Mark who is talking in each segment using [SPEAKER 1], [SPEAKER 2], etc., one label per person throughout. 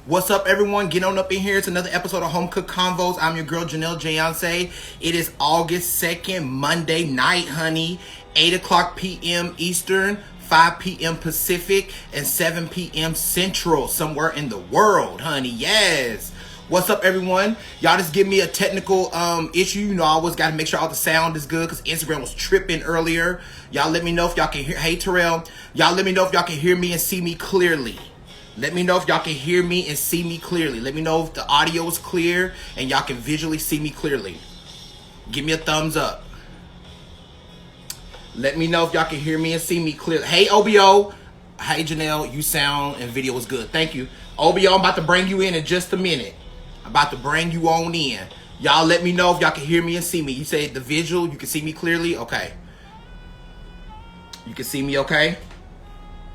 [SPEAKER 1] What's up, everyone? Get on up in here. It's another episode of Home Cook Convos. I'm your girl, Janelle Jayance. It is August 2nd, Monday night, honey. 8 o'clock p.m. Eastern, 5 p.m. Pacific, and 7 p.m. Central, somewhere in the world, honey. Yes. What's up, everyone? Y'all just give me a technical issue. You know, I always got to make sure all the sound is good because Instagram was tripping earlier. Y'all let me know if y'all can hear. Hey, Terrell. Y'all let me know if y'all can hear me and see me clearly. Let me know if y'all can hear me and see me clearly. Let me know if the audio is clear and y'all can visually see me clearly. Give me a thumbs up. Let me know if y'all can hear me and see me clearly. Hey, OBO. Hey, Janelle. You sound and video is good. Thank you. OBO, I'm about to bring you in just a minute. I'm about to bring you on in. Y'all let me know if y'all can hear me and see me. You say the visual, you can see me clearly? Okay. You can see me okay?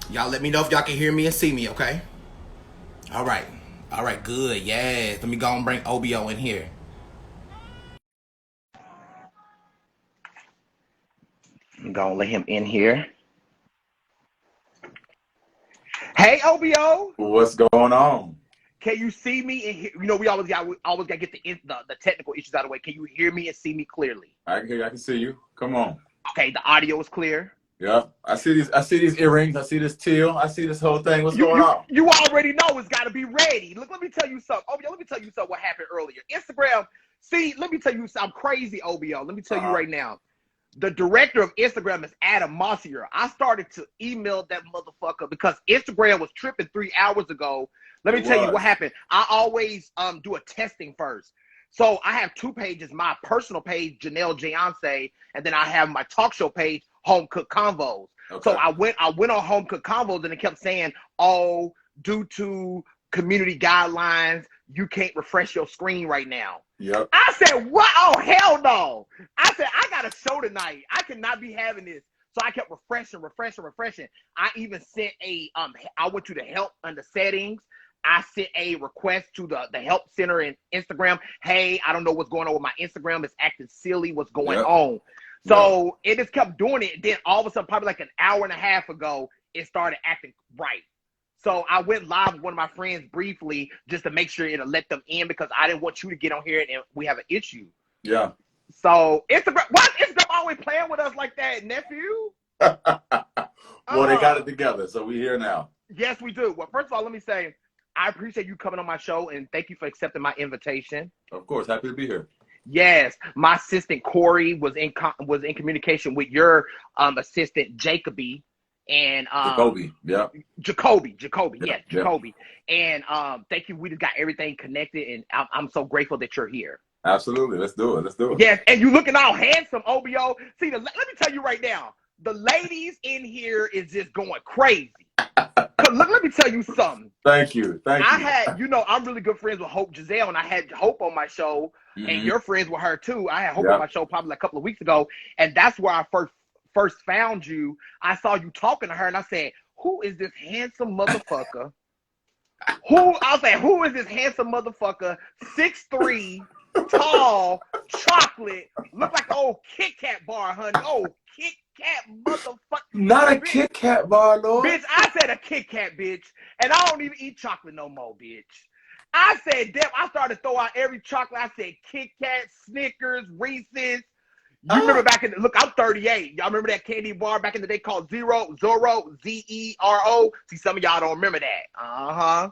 [SPEAKER 1] Y'all let me know if y'all can hear me and see me, okay? All right. All right, good. Yes. Let me go and bring OBO in here. I'm going to let him in here. Hey, OBO.
[SPEAKER 2] What's going on?
[SPEAKER 1] Can you see me and hear? You know, we always got to get the technical issues out of the way. Can you hear me and see me clearly?
[SPEAKER 2] I can hear you. I can see you. Come on.
[SPEAKER 1] Okay, the audio is clear.
[SPEAKER 2] Yeah, I see these earrings. I see this teal. I see this whole thing. What's going on?
[SPEAKER 1] You already know it's got to be ready. Look, let me tell you something. OBO, let me tell you something what happened earlier. Instagram, see, let me tell you something. I'm crazy, OBO. Let me tell you right now. The director of Instagram is Adam Mossier. I started to email that motherfucker because Instagram was tripping 3 hours ago. Let me tell you what happened. I always do a testing first. So I have two pages, my personal page, Janelle Jayance, and then I have my talk show page, Home Cook Convos. Okay. So I went on Home Cook Convos and it kept saying, oh, due to community guidelines, you can't refresh your screen right now.
[SPEAKER 2] Yep.
[SPEAKER 1] I said, what? Oh, hell no. I said, I got a show tonight. I cannot be having this. So I kept refreshing. I even sent I went to the help under settings. I sent a request to the help center in Instagram. Hey, I don't know what's going on with my Instagram. It's acting silly. What's going on? So it just kept doing it. Then all of a sudden, probably like an hour and a half ago, it started acting right. So I went live with one of my friends briefly just to make sure it'll let them in because I didn't want you to get on here and we have an issue.
[SPEAKER 2] Yeah.
[SPEAKER 1] So Instagram, why is Instagram always playing with us like that, nephew?
[SPEAKER 2] Well, they got it together, so we're here now.
[SPEAKER 1] Yes, we do. Well, first of all, let me say, I appreciate you coming on my show and thank you for accepting my invitation.
[SPEAKER 2] Of course, happy to be here.
[SPEAKER 1] Yes, my assistant Corey was in communication with your assistant Jacoby and
[SPEAKER 2] Jacoby, yeah.
[SPEAKER 1] Jacoby, yes, Jacoby. And thank you. We just got everything connected, and I'm so grateful that you're here.
[SPEAKER 2] Absolutely, let's do it.
[SPEAKER 1] Yes, and you looking all handsome, OBO. See, let me tell you right now, the ladies in here is just going crazy. Look, let me tell you something.
[SPEAKER 2] Thank you.
[SPEAKER 1] I had, I'm really good friends with Hope Giselle, and I had Hope on my show, and you're friends with her too. I had Hope on my show probably like a couple of weeks ago, and that's where I first found you. I saw you talking to her, and I said, "Who is this handsome motherfucker?" Who is this handsome motherfucker? 6'3", tall, chocolate, look like an old Kit Kat bar, honey. Oh, Kit Kat motherfucker.
[SPEAKER 2] Not a Kit Kat bar, Lord.
[SPEAKER 1] Bitch, I said a Kit Kat, bitch. And I don't even eat chocolate no more, bitch. I said, damn, I started to throw out every chocolate. I said Kit Kat, Snickers, Reese's. You remember back in look, I'm 38. Y'all remember that candy bar back in the day called Zorro, Zero? See, some of y'all don't remember that.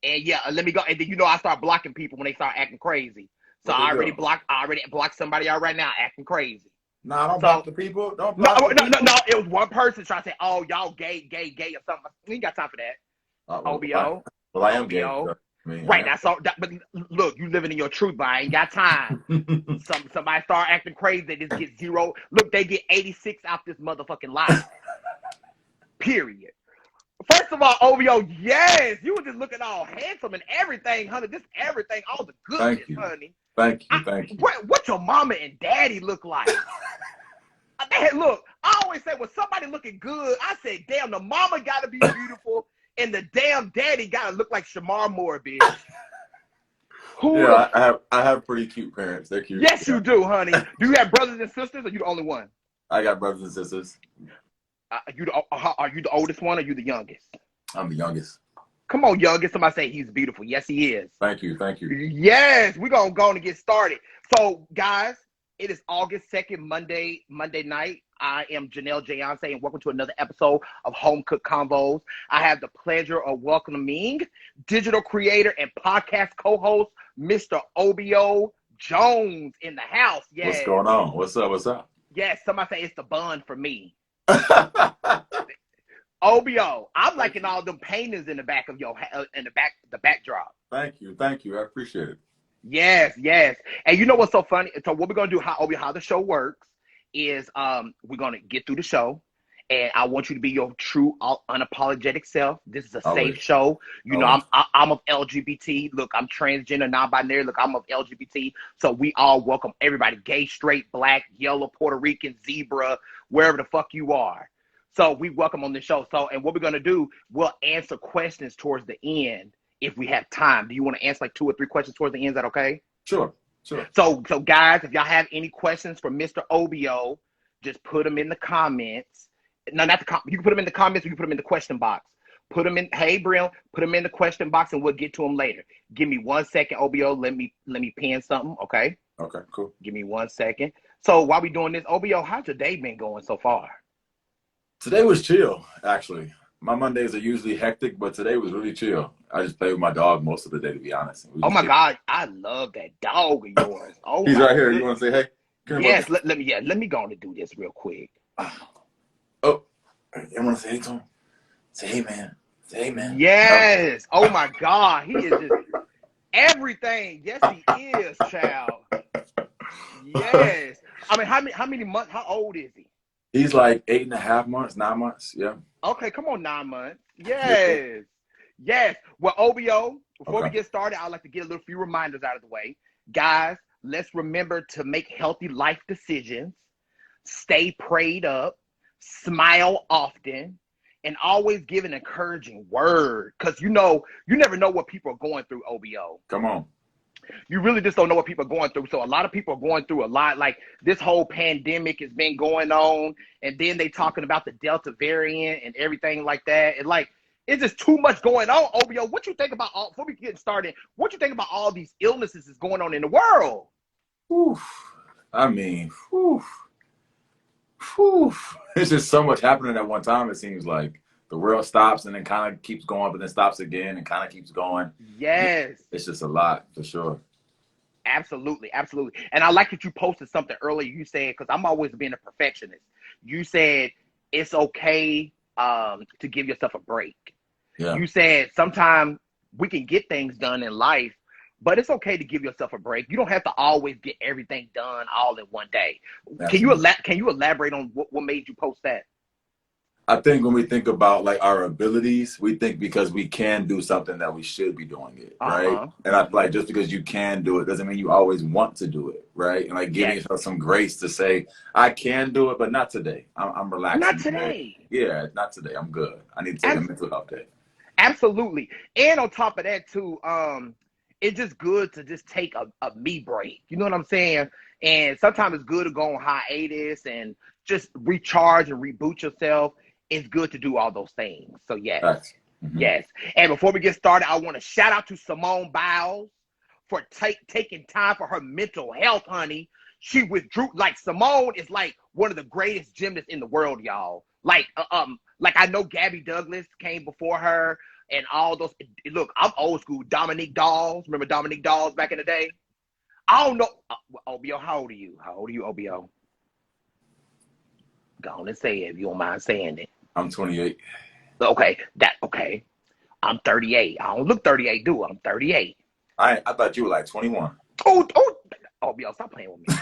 [SPEAKER 1] And yeah, let me go. And then I start blocking people when they start acting crazy. So I already blocked somebody out right now acting crazy.
[SPEAKER 2] No, don't block the people. Don't block the people.
[SPEAKER 1] No. It was one person trying to say, "Oh, y'all gay or something." We ain't got time for that. OBO.
[SPEAKER 2] Well, I am gay.
[SPEAKER 1] Right. That's all. But look, you living in your truth, but I ain't got time. Somebody start acting crazy, they just get zero. Look, they get 86 out this motherfucking life. Period. First of all, OBO, yes, you were just looking all handsome and everything, honey. Just everything, all the goodness, honey.
[SPEAKER 2] Thank you.
[SPEAKER 1] What your mama and daddy look like? Look, I always say when somebody looking good, I say, damn, the mama got to be beautiful and the damn daddy got to look like Shamar Moore, bitch.
[SPEAKER 2] Yeah, I have pretty cute parents. They're cute.
[SPEAKER 1] Yes, you do, honey. Do you have brothers and sisters, or you the only one?
[SPEAKER 2] I got brothers and sisters.
[SPEAKER 1] Are you the oldest one, or you the youngest?
[SPEAKER 2] I'm the youngest.
[SPEAKER 1] Come on, y'all. Get somebody say he's beautiful. Yes, he is.
[SPEAKER 2] Thank you. Thank you.
[SPEAKER 1] Yes, we're going to go on and get started. So, guys, it is August 2nd, Monday night. I am Janelle Jayonce, and welcome to another episode of Home Cook Convos. I have the pleasure of welcoming digital creator and podcast co-host, Mr. OBIO Jones in the house. Yes.
[SPEAKER 2] What's going on? What's up? What's up?
[SPEAKER 1] Yes, somebody say it's the bun for me. OBIO, I'm liking all them paintings in the back of your the backdrop.
[SPEAKER 2] Thank you. I appreciate it.
[SPEAKER 1] Yes. And you know what's so funny? So what we're gonna do, how the show works is we're gonna get through the show, and I want you to be your true, unapologetic self. This is a safe show. You know, I'm of LGBT. Look, I'm transgender, non-binary. Look, I'm of LGBT. So we all welcome everybody: gay, straight, black, yellow, Puerto Rican, zebra, wherever the fuck you are. So we welcome on the show. So, and what we're gonna do, we'll answer questions towards the end if we have time. Do you want to answer like 2 or 3 questions towards the end? Is that okay?
[SPEAKER 2] Sure.
[SPEAKER 1] So guys, if y'all have any questions for Mr. OBIO, just put them in the comments. No, not the you can put them in the comments, or you can put them in the question box. Put them in. Hey, Brill, put them in the question box, and we'll get to them later. Give me 1 second, OBIO. Let me pin something. Okay.
[SPEAKER 2] Okay. Cool.
[SPEAKER 1] Give me 1 second. So while we doing this, OBIO, how's your day been going so far?
[SPEAKER 2] Today was chill, actually. My Mondays are usually hectic, but today was really chill. I just played with my dog most of the day, to be honest.
[SPEAKER 1] Oh my God, I love that dog of yours. Oh,
[SPEAKER 2] he's right here. You want to say hey?
[SPEAKER 1] Yes, let me go on and do this real quick.
[SPEAKER 2] Oh, you want to say hey to him? Say hey, man. Say hey, man.
[SPEAKER 1] Yes. Oh my God, he is just everything. Yes, he is, child. Yes. I mean, how many months? How old is he?
[SPEAKER 2] He's like 8.5 months, 9 months. Yeah.
[SPEAKER 1] Okay, come on, 9 months. Yes. Yes. Well, OBIO, before we get started, I'd like to get a little few reminders out of the way. Guys, let's remember to make healthy life decisions, stay prayed up, smile often, and always give an encouraging word. Because you never know what people are going through, OBIO.
[SPEAKER 2] Come on.
[SPEAKER 1] You really just don't know what people are going through. So a lot of people are going through a lot. Like this whole pandemic has been going on, and then they talking about the Delta variant and everything like that. And like, it's just too much going on. OBIO, what you think about before we get started? What you think about all these illnesses that's going on in the world?
[SPEAKER 2] I mean, it's just so much happening at one time. It seems like the world stops and then kind of keeps going, but then stops again and kind of keeps going.
[SPEAKER 1] Yes.
[SPEAKER 2] It's just a lot, for sure.
[SPEAKER 1] Absolutely. And I like that you posted something earlier. You said, because I'm always being a perfectionist. You said it's okay to give yourself a break.
[SPEAKER 2] Yeah.
[SPEAKER 1] You said sometimes we can get things done in life, but it's okay to give yourself a break. You don't have to always get everything done all in one day.
[SPEAKER 2] Absolutely.
[SPEAKER 1] Can you elaborate on what made you post that?
[SPEAKER 2] I think when we think about like our abilities, we think because we can do something that we should be doing it, right? And I feel like just because you can do it doesn't mean you always want to do it, right? And like giving yourself some grace to say, I can do it, but not today. I'm relaxing.
[SPEAKER 1] Not today.
[SPEAKER 2] Yeah, not today. I'm good. I need to take a mental health day.
[SPEAKER 1] Absolutely. And on top of that too, it's just good to just take a me break. You know what I'm saying? And sometimes it's good to go on hiatus and just recharge and reboot yourself. It's good to do all those things. So yes, yes. And before we get started, I want to shout out to Simone Biles for taking time for her mental health, honey. She withdrew. Like Simone is like one of the greatest gymnasts in the world, y'all. Like I know Gabby Douglas came before her and all those. Look, I'm old school. Dominique Dawes. Remember Dominique Dawes back in the day? I don't know. OBIO, how old are you? How old are you, OBIO? Go on and say it if you don't mind saying it.
[SPEAKER 2] I'm 28.
[SPEAKER 1] Okay. I'm 38. I don't look 38, do I? I'm 38.
[SPEAKER 2] I thought you were like 21.
[SPEAKER 1] OBIO, stop playing with me.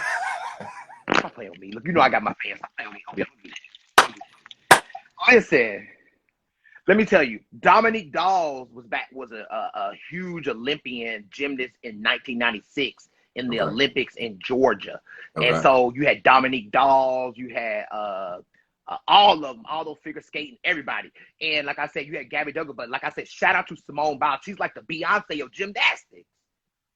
[SPEAKER 1] Stop playing with me. Look, you know I got my pants. Stop playing with me, OBIO. Listen, let me tell you, Dominique Dawes was a huge Olympian gymnast in 1996 in the Olympics in Georgia. And so you had Dominique Dawes, you had all of them, all those figure skating, everybody. And like I said, you had Gabby Douglas, but like I said, shout out to Simone Biles. She's like the Beyonce of gymnastics.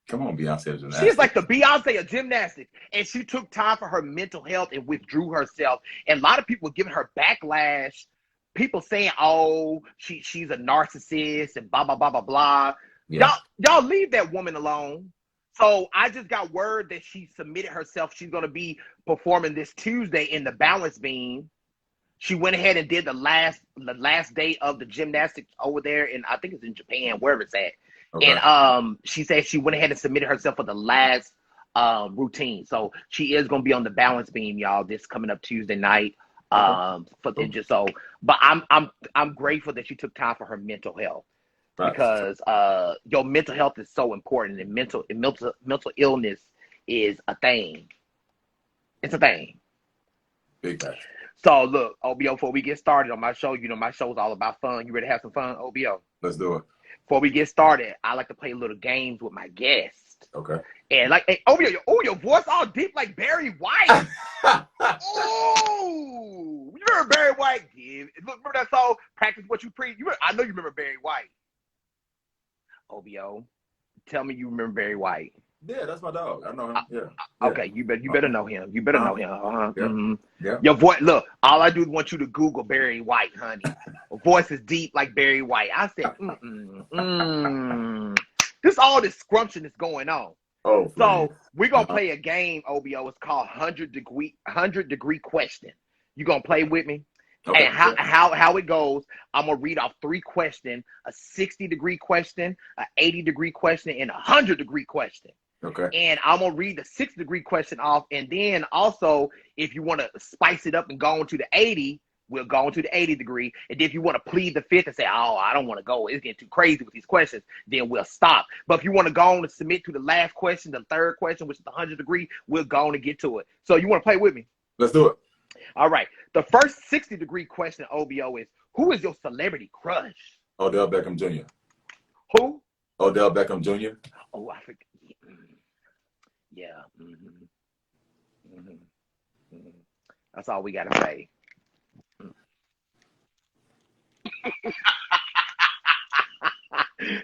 [SPEAKER 2] Come on, Beyonce of gymnastics.
[SPEAKER 1] She's like the Beyonce of gymnastics. And she took time for her mental health and withdrew herself. And a lot of people were giving her backlash
[SPEAKER 3] people saying, oh, she's a narcissist and blah, blah, blah, blah, blah.
[SPEAKER 2] Yeah.
[SPEAKER 3] Y'all leave that woman alone. So I just got word that she submitted herself. She's going to be performing this Tuesday in the balance beam. She went ahead and did the last day of the gymnastics over there in, I think it's in Japan, wherever it's at. Okay. And she said she went ahead and submitted herself for the last routine. So she is going to be on the balance beam, y'all, this coming up Tuesday night. But I'm grateful that she took time for her mental health. Because your mental health is so important, and mental illness is a thing. It's a thing.
[SPEAKER 2] Big time.
[SPEAKER 3] So look, OBO, before we get started on my show, you know my show's all about fun. You ready to have some fun, OBO?
[SPEAKER 2] Let's do it.
[SPEAKER 3] Before we get started, I like to play little games with my guests.
[SPEAKER 2] Okay.
[SPEAKER 3] And like, hey, OBO, your voice all deep like Barry White. Oh, you remember Barry White? Yeah. Look, remember that song? Practice what you preach. I know you remember Barry White. OBO, tell me you remember Barry White.
[SPEAKER 2] Yeah, that's my dog. I know him. Yeah.
[SPEAKER 3] Okay, you better know him. You better know him.
[SPEAKER 2] Yeah. Mm-hmm. Yeah.
[SPEAKER 3] Your voice. Look, all I do is want you to Google Barry White, honey. Voice is deep like Barry White. I said, This all this scrumption that's going on.
[SPEAKER 2] Oh.
[SPEAKER 3] So we're gonna play a game, OBO. It's called 100 degree question. You gonna play with me? Okay, and how it goes, I'm going to read off 3 questions, a 60-degree question, an 80-degree question, and a 100-degree question.
[SPEAKER 2] Okay.
[SPEAKER 3] And I'm going to read the 60-degree question off. And then also, if you want to spice it up and go into the 80, we'll go into the 80-degree. And then if you want to plead the fifth and say, oh, I don't want to go, it's getting too crazy with these questions, then we'll stop. But if you want to go on and submit to the last question, the 3rd question, which is the 100-degree, we'll go on and get to it. So you want to play with me?
[SPEAKER 2] Let's do it.
[SPEAKER 3] All right. The first 60-degree question, OBO, is who is your celebrity crush?
[SPEAKER 2] Odell Beckham Jr.
[SPEAKER 3] Who?
[SPEAKER 2] Odell Beckham Jr.
[SPEAKER 3] Oh, I forget. Yeah. Mm-hmm. Mm-hmm. Mm-hmm. That's all we got to say.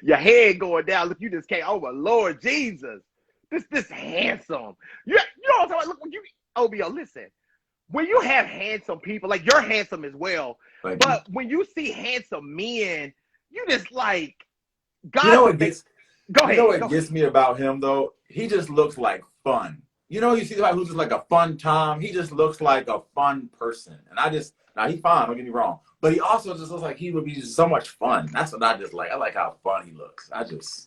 [SPEAKER 3] Your head going down. Look, you just came over. Lord Jesus. This handsome. You know what I'm talking about? Look, when you, OBO, listen. When you have handsome people, like you're handsome as well, but when you see handsome men, you just like, God.
[SPEAKER 2] You know what gets,
[SPEAKER 3] go ahead.
[SPEAKER 2] You know what gets me about him though? He just looks like fun. You know, you see somebody who's just like a fun Tom. He just looks like a fun person. And now he's fine, don't get me wrong. But he also just looks like he would be just so much fun. That's what I just like. I like how fun he looks.
[SPEAKER 3] Yes.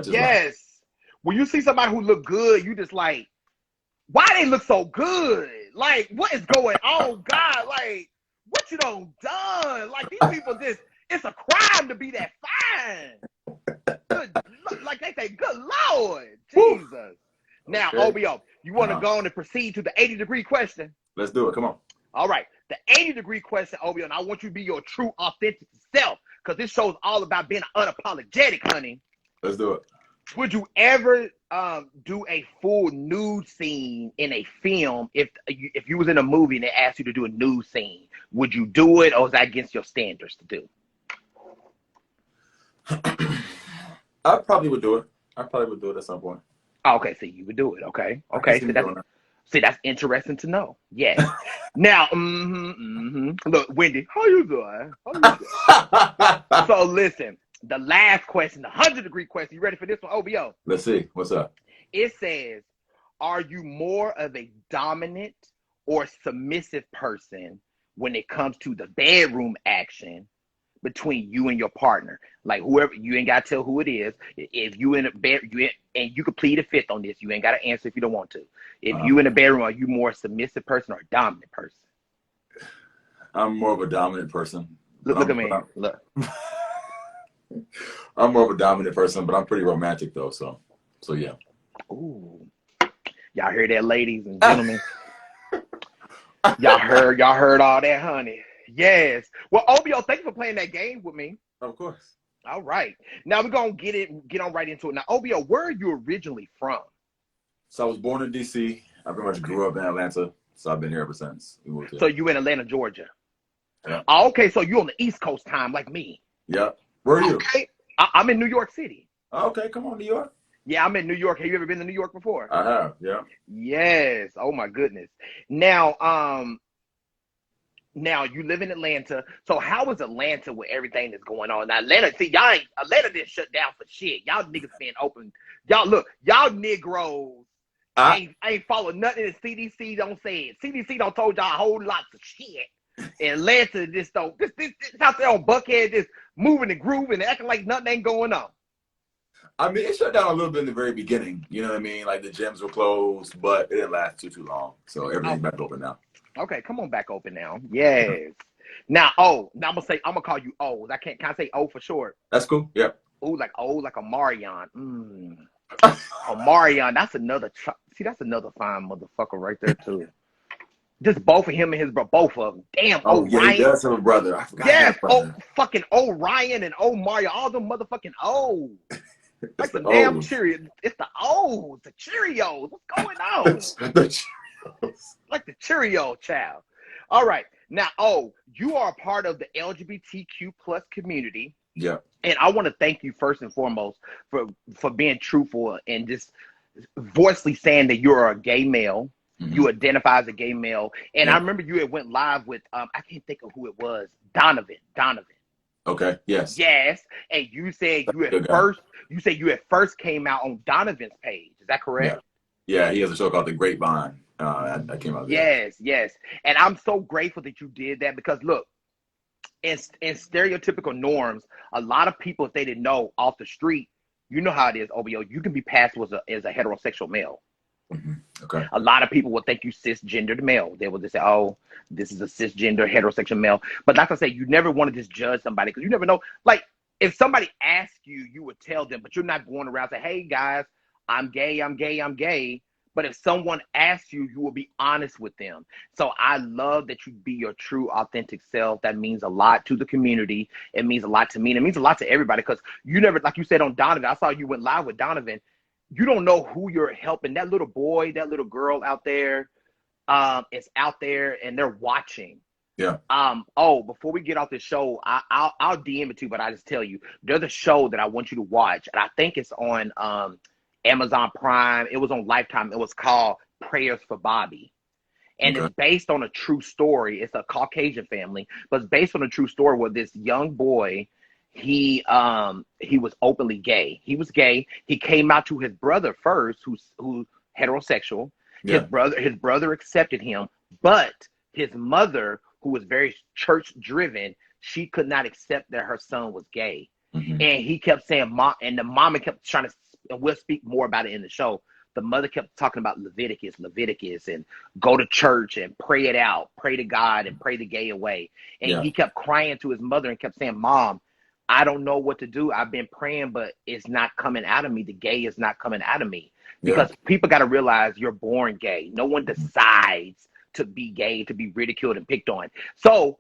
[SPEAKER 3] Yes. When you see somebody who look good, you just like, why they look so good? Like, what is going on, God? Like, what you done? Like, these people just, it's a crime to be that fine. Good, like they say, good Lord, Jesus. Okay. Now, OBO, you want to go on and proceed to the 80-degree question?
[SPEAKER 2] Let's do it. Come on.
[SPEAKER 3] All right. The 80-degree question, OBO, and I want you to be your true, authentic self, because this show's all about being unapologetic, honey.
[SPEAKER 2] Let's do it.
[SPEAKER 3] Would you ever do a full nude scene in a film if you was in a movie and they asked you to do a nude scene? Would you do it, or is that against your standards to do?
[SPEAKER 2] I probably would do it. At some point.
[SPEAKER 3] Okay, so you would do it. Okay. That's interesting to know. Yes. Now, look, Wendy, how you doing? So listen. The last question, the 100-degree question. You ready for this one, OBO?
[SPEAKER 2] Let's see. What's up?
[SPEAKER 3] It says, are you more of a dominant or submissive person when it comes to the bedroom action between you and your partner? Like whoever, you ain't got to tell who it is. If you in a bed, and you could plead a fifth on this. You ain't got to answer if you don't want to. If you in a bedroom, are you more a submissive person or a dominant person?
[SPEAKER 2] I'm more of a dominant person.
[SPEAKER 3] Look at me. Look.
[SPEAKER 2] I'm more of a dominant person, but I'm pretty romantic though, so yeah.
[SPEAKER 3] Ooh. Y'all hear that, ladies and gentlemen? Y'all heard all that, honey. Yes. Well, OBO, thank you for playing that game with me.
[SPEAKER 2] Of course.
[SPEAKER 3] All right. Now we're gonna get on right into it. Now, OBO, where are you originally from?
[SPEAKER 2] So I was born in DC. I pretty much grew up in Atlanta, so I've been here ever since we moved here.
[SPEAKER 3] So you in Atlanta, Georgia?
[SPEAKER 2] Yeah.
[SPEAKER 3] Okay, so you on the East Coast time like me.
[SPEAKER 2] Yep. Where are you?
[SPEAKER 3] Okay. I'm in New York City.
[SPEAKER 2] Okay, come on, New York.
[SPEAKER 3] Yeah, I'm in New York. Have you ever been to New York before?
[SPEAKER 2] I have, yeah.
[SPEAKER 3] Yes. Oh my goodness. Now, Now you live in Atlanta. So how is Atlanta with everything that's going on? Now Atlanta, see, Atlanta didn't shut down for shit. Y'all niggas been open. Y'all Negroes ain't follow nothing that CDC don't say it. CDC don't told y'all a whole lot of shit. And Atlanta just don't this out there on Buckhead just moving and grooving and acting like nothing ain't going on.
[SPEAKER 2] I mean, it shut down a little bit in the very beginning. You know what I mean? Like the gyms were closed, but it didn't last too long. So everything's back open now.
[SPEAKER 3] Okay, come on back open now. Yes. Now I'm gonna call you O. Can I say O for short?
[SPEAKER 2] That's cool. Yeah.
[SPEAKER 3] Oh, like Omarion. Omarion, that's another fine motherfucker right there too. Just both of him and his brother, both of them. Damn.
[SPEAKER 2] Oh yeah,
[SPEAKER 3] Ryan.
[SPEAKER 2] he does have a brother. I forgot.
[SPEAKER 3] Yes. Oh, fucking Ryan and Mario, all them motherfucking O's. Like the damn Cheerios. It's the O's, the Cheerios. What's going on?
[SPEAKER 2] the Cheerios.
[SPEAKER 3] Like the Cheerio child. All right. Now, you are a part of the LGBTQ plus community.
[SPEAKER 2] Yeah.
[SPEAKER 3] And I want to thank you first and foremost for being truthful and just voicely saying that you're a gay male. Mm-hmm. You identify as a gay male. And I remember you had went live with, I can't think of who it was, Donovan.
[SPEAKER 2] Okay. Yes.
[SPEAKER 3] Yes. And you said you at first came out on Donovan's page. Is that correct?
[SPEAKER 2] Yeah. He has a show called The Grapevine. I came out there.
[SPEAKER 3] Yes. And I'm so grateful that you did that because look, in stereotypical norms, a lot of people, if they didn't know off the street, you know how it is, OBO, you can be passed as a heterosexual male.
[SPEAKER 2] Mm-hmm. Okay.
[SPEAKER 3] A lot of people will think you cisgendered male. They will just say, oh, this is a cisgender heterosexual male. But like I say, you never want to just judge somebody because you never know. Like, if somebody asks you, you would tell them, but you're not going around saying, hey, guys, I'm gay. But if someone asks you, you will be honest with them. So I love that you be your true, authentic self. That means a lot to the community. It means a lot to me. And it means a lot to everybody because you never, like you said on Donovan, I saw you went live with Donovan. You don't know who you're helping. That little boy, that little girl out there is out there and they're watching.
[SPEAKER 2] Yeah.
[SPEAKER 3] Before we get off this show, I'll DM it to you, but I just tell you, there's a show that I want you to watch. And I think it's on Amazon Prime. It was on Lifetime. It was called Prayers for Bobby. And It's based on a true story. It's a Caucasian family, but it's based on a true story where this young boy, he was openly gay. He was gay. He came out to his brother first, who's heterosexual. Yeah. His brother accepted him, but his mother, who was very church driven, she could not accept that her son was gay. Mm-hmm. And he kept saying, Mom, and the mama kept trying to, and we'll speak more about it in the show. The mother kept talking about Leviticus, and go to church and pray it out, pray to God and pray the gay away. And he kept crying to his mother and kept saying, Mom, I don't know what to do. I've been praying, but it's not coming out of me. The gay is not coming out of me. Because people got to realize you're born gay. No one decides to be gay, to be ridiculed and picked on. So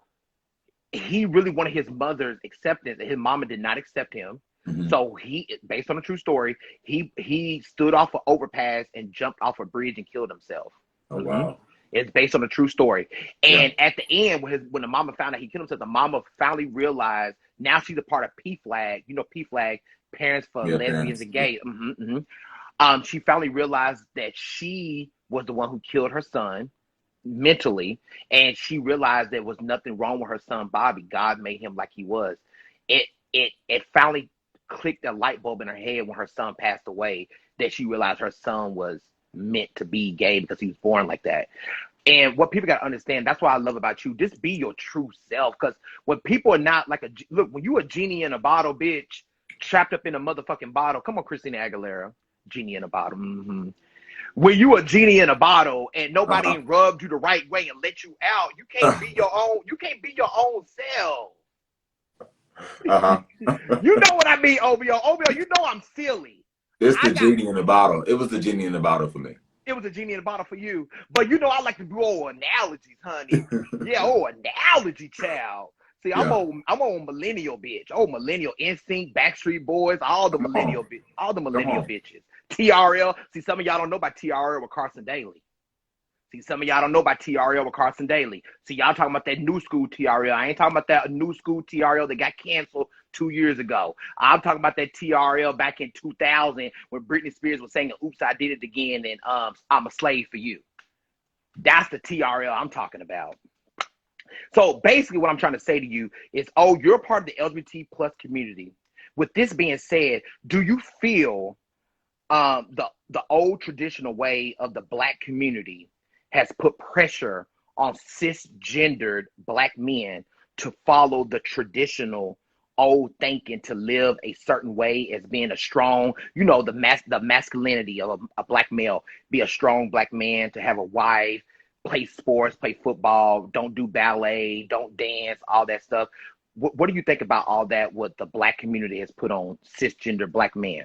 [SPEAKER 3] he really wanted his mother's acceptance. His mama did not accept him. Mm-hmm. So he, based on a true story, he stood off an overpass and jumped off a bridge and killed himself.
[SPEAKER 2] Oh, wow.
[SPEAKER 3] It's based on a true story. And at the end, when the mama found out he killed himself, the mama finally realized now she's a part of PFLAG. You know, PFLAG, Parents for Lesbians and Gays. She finally realized that she was the one who killed her son mentally. And she realized there was nothing wrong with her son, Bobby. God made him like he was. It finally clicked a light bulb in her head when her son passed away that she realized her son was meant to be gay because he was born like that. And what people got to understand, that's what I love about you. Just be your true self. Because when people are not like when you a genie in a bottle, bitch, trapped up in a motherfucking bottle. Come on, Christina Aguilera, genie in a bottle. Mm-hmm. When you a genie in a bottle and nobody rubbed you the right way and let you out, you can't be your own. You can't be your own self. You know what I mean, OBO. OBO, you know I'm silly.
[SPEAKER 2] It's the genie in the bottle. It was the genie in the bottle for me.
[SPEAKER 3] It was a genie in the bottle for you. But you know I like to do analogies, honey. Analogy, child. See, I'm on millennial bitch. Millennial Instinct, Backstreet Boys, all the millennial bitches. TRL. See, some of y'all don't know about TRL with Carson Daly. See, some of y'all don't know about TRL with Carson Daly. See, y'all talking about that new school TRL. I ain't talking about that new school TRL that got canceled 2 years ago. I'm talking about that TRL back in 2000 when Britney Spears was saying, oops, I did it again, and I'm a slave for you. That's the TRL I'm talking about. So basically what I'm trying to say to you is, oh, you're part of the LGBT plus community. With this being said, do you feel the old traditional way of the Black community has put pressure on cisgendered Black men to follow the traditional old thinking, to live a certain way as being a strong, the masculinity of a Black male, be a strong Black man, to have a wife, play sports, play football, don't do ballet, don't dance, all that stuff. What do you think about all that, what the Black community has put on cisgender Black men?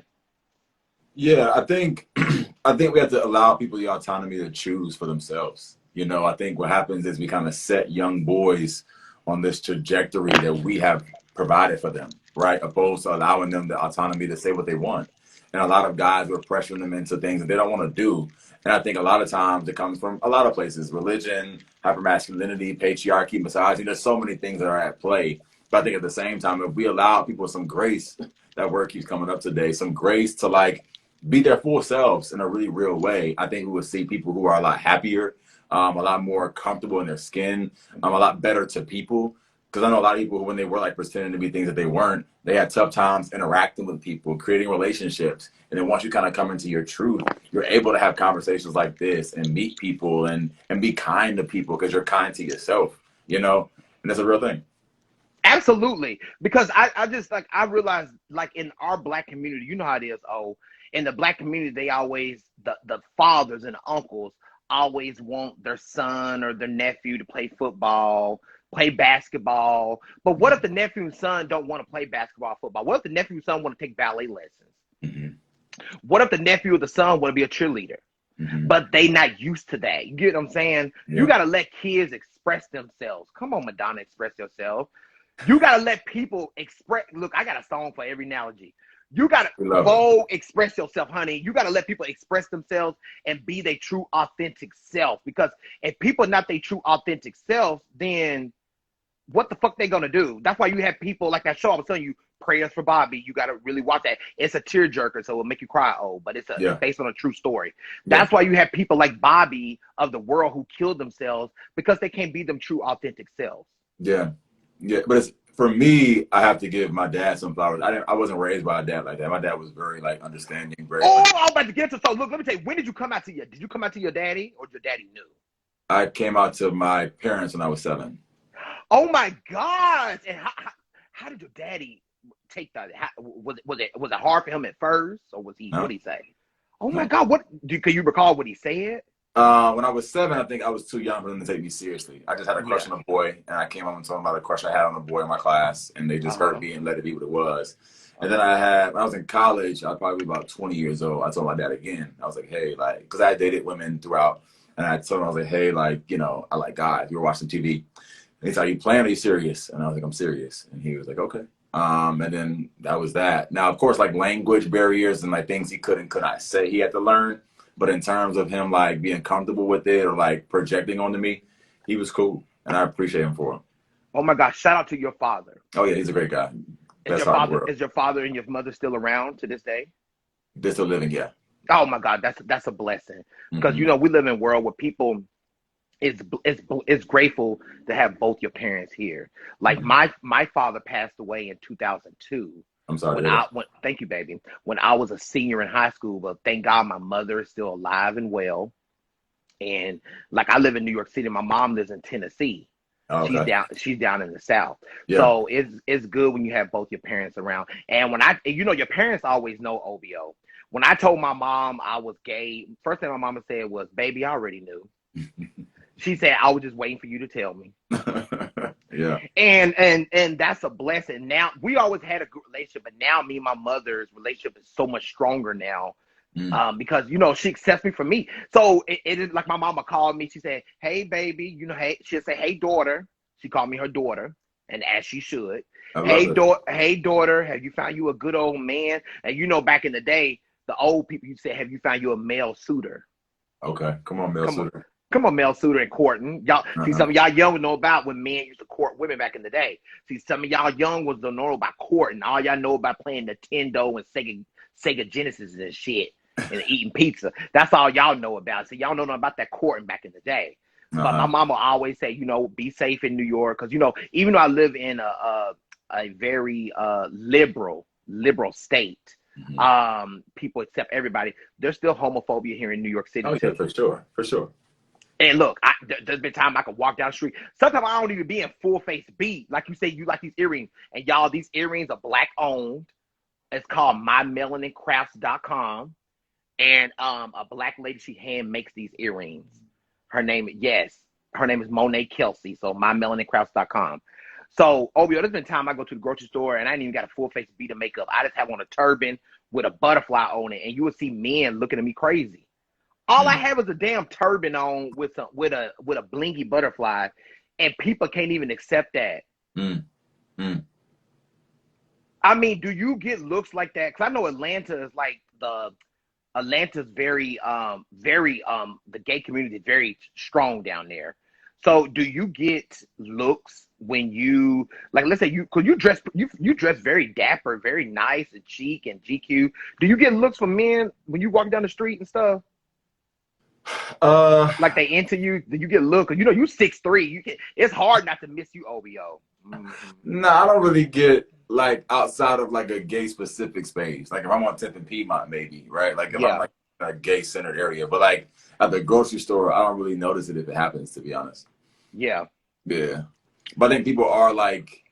[SPEAKER 2] Yeah, I think we have to allow people the autonomy to choose for themselves. I think what happens is we kind of set young boys on this trajectory that we have provided for them, right? Opposed to allowing them the autonomy to say what they want. And a lot of guys were pressuring them into things that they don't want to do. And I think a lot of times it comes from a lot of places: religion, hypermasculinity, patriarchy, misogyny. There's so many things that are at play. But I think at the same time, if we allow people some grace, that word keeps coming up today, some grace to like be their full selves in a really real way, I think we would see people who are a lot happier, a lot more comfortable in their skin, a lot better to people. Because I know a lot of people who, when they were like pretending to be things that they weren't, they had tough times interacting with people, creating relationships. And then once you kind of come into your truth, you're able to have conversations like this and meet people and be kind to people because you're kind to yourself, and that's a real thing.
[SPEAKER 3] Absolutely. Because I just like, I realize like in our Black community, you know how it is. Oh, in the Black community, they always, the fathers and the uncles always want their son or their nephew to play football, play basketball. But what if the nephew and son don't want to play basketball or football? What if the nephew and son want to take ballet lessons? Mm-hmm. What if the nephew or the son want to be a cheerleader? Mm-hmm. But they not used to that. You get what I'm saying? Yeah. You got to let kids express themselves. Come on, Madonna, express yourself. You got to let people express. Look, I got a song for every analogy. You got to express yourself, honey. You got to let people express themselves and be their true, authentic self. Because if people are not their true, authentic self, then what the fuck they going to do? That's why you have people like that show I was telling you, Prayers for Bobby. You got to really watch that. It's a tearjerker, so it'll make you cry, but it's based on a true story. That's why you have people like Bobby of the world who killed themselves because they can't be them true, authentic selves.
[SPEAKER 2] Yeah. Yeah, but it's, for me, I have to give my dad some flowers. I wasn't raised by a dad like that. My dad was very like understanding. Very,
[SPEAKER 3] I'm about to get to. So look, let me tell you. When did you come out to did you come out to your daddy, or your daddy knew?
[SPEAKER 2] I came out to my parents when I was 7.
[SPEAKER 3] Oh my God! And how did your daddy take that? Was it hard for him at first, or was he? No. What did he say? Oh my God! Can you recall what he said?
[SPEAKER 2] When I was 7, I think I was too young for them to take me seriously. I just had a crush on a boy, and I came home and told them about a crush I had on a boy in my class, and they just heard me and let it be what it was. And then when I was in college, I was probably about 20 years old. I told my dad again. I was like, hey, like, because I had dated women throughout, and I told him, I was like, hey, like, I like guys. We were watching TV. And he's like, are you playing? Are you serious? And I was like, I'm serious. And he was like, okay. And then that was that. Now, of course, like language barriers and like things he could not say, he had to learn. But in terms of him like being comfortable with it or like projecting onto me, he was cool, and I appreciate him for him.
[SPEAKER 3] Oh my gosh! Shout out to your father.
[SPEAKER 2] Oh yeah, he's a great guy.
[SPEAKER 3] Is your father and your mother still around to this day?
[SPEAKER 2] They're still living, yeah.
[SPEAKER 3] Oh my God, that's a blessing, because we live in a world where people is grateful to have both your parents here. Like my father passed away in 2002.
[SPEAKER 2] I'm sorry.
[SPEAKER 3] Thank you, baby. When I was a senior in high school, but thank God my mother is still alive and well. And like I live in New York City, my mom lives in Tennessee. Oh, okay. She's down in the South. Yeah. So it's good when you have both your parents around. And when your parents always know OBO. When I told my mom I was gay, first thing my mama said was, "Baby, I already knew." She said, "I was just waiting for you to tell me."
[SPEAKER 2] Yeah.
[SPEAKER 3] And that's a blessing. Now, we always had a good relationship, but now me and my mother's relationship is so much stronger now. Because she accepts me for me. So it is like my mama called me. She said, "Hey, baby," hey, she'll say, "Hey, daughter." She called me her daughter, and as she should. Hey, daughter, have you found you a good old man? And back in the day, the old people used to say, "Have you found you a male suitor?"
[SPEAKER 2] Okay, come on, male suitor.
[SPEAKER 3] Come on, male suitor and courting. Y'all see, some of y'all young know about when men used to court women back in the day. See, some of y'all young was don't know about courting. All y'all know about playing Nintendo and Sega Genesis and shit and eating pizza. That's all y'all know about. So y'all don't know about that courting back in the day. But my mama always say, you know, be safe in New York, because, you know, even though I live in a very liberal state, people accept everybody. There's still homophobia here in New York City too.
[SPEAKER 2] Yeah, for sure.
[SPEAKER 3] And look, there's been time I could walk down the street. Sometimes I don't even be in full face beat. Like you say, you like these earrings. And y'all, these earrings are Black owned. It's called mymelanincrafts.com. And a Black lady, she hand makes these earrings. Her name is Monet Kelsey. So mymelanincrafts.com. So, OBIO, there's been time I go to the grocery store and I ain't even got a full face beat of makeup. I just have on a turban with a butterfly on it. And you will see men looking at me crazy. All I have is a damn turban on with a blingy butterfly, and people can't even accept that. I mean, do you get looks like that? Because I know Atlanta is like Atlanta's very the gay community is very strong down there. So do you get looks when you, like, let's say you dress very dapper, very nice and chic and GQ. Do you get looks from men when you walk down the street and stuff? Like they into you? Do you get look? You know, you 6'3". It's hard not to miss you, OBIO.
[SPEAKER 2] No, I don't really get like outside of like a gay specific space. Like if I'm on 10th and Piedmont, maybe, right? Like if I'm like in a gay centered area, but like at the grocery store, I don't really notice it if it happens, to be honest. Yeah. But I think people are like,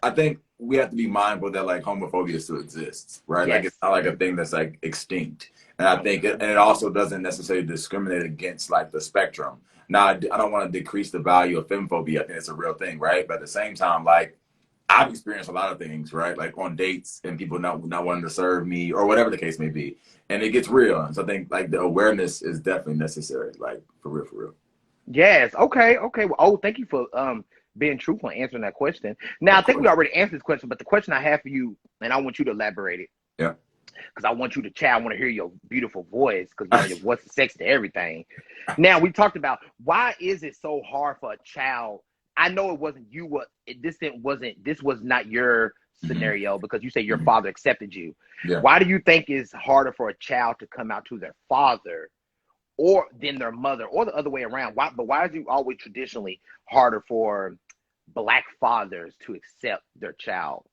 [SPEAKER 2] I think we have to be mindful that like homophobia still exists, right? Like it's not like a thing that's like extinct. And I think and it also doesn't necessarily discriminate against like the spectrum. Now, I don't want to decrease the value of femphobia. I think it's a real thing, right? But at the same time, like I've experienced a lot of things, right? Like on dates and people not wanting to serve me or whatever the case may be. And it gets real. And so I think like the awareness is definitely necessary, like for real.
[SPEAKER 3] Yes. Okay. Well, thank you for being truthful and answering that question. Now, I think we already answered this question, but the question I have for you, and I want you to elaborate it.
[SPEAKER 2] Yeah.
[SPEAKER 3] Because I want you to chat. I want to hear your beautiful voice, because you know, your voice is sex to everything. Now, we talked about why is it so hard for a child? I know it wasn't you. This was not your scenario, because you say your father accepted you.
[SPEAKER 2] Yeah.
[SPEAKER 3] Why do you think it's harder for a child to come out to their father or than their mother, or the other way around? Why is it always traditionally harder for Black fathers to accept their child?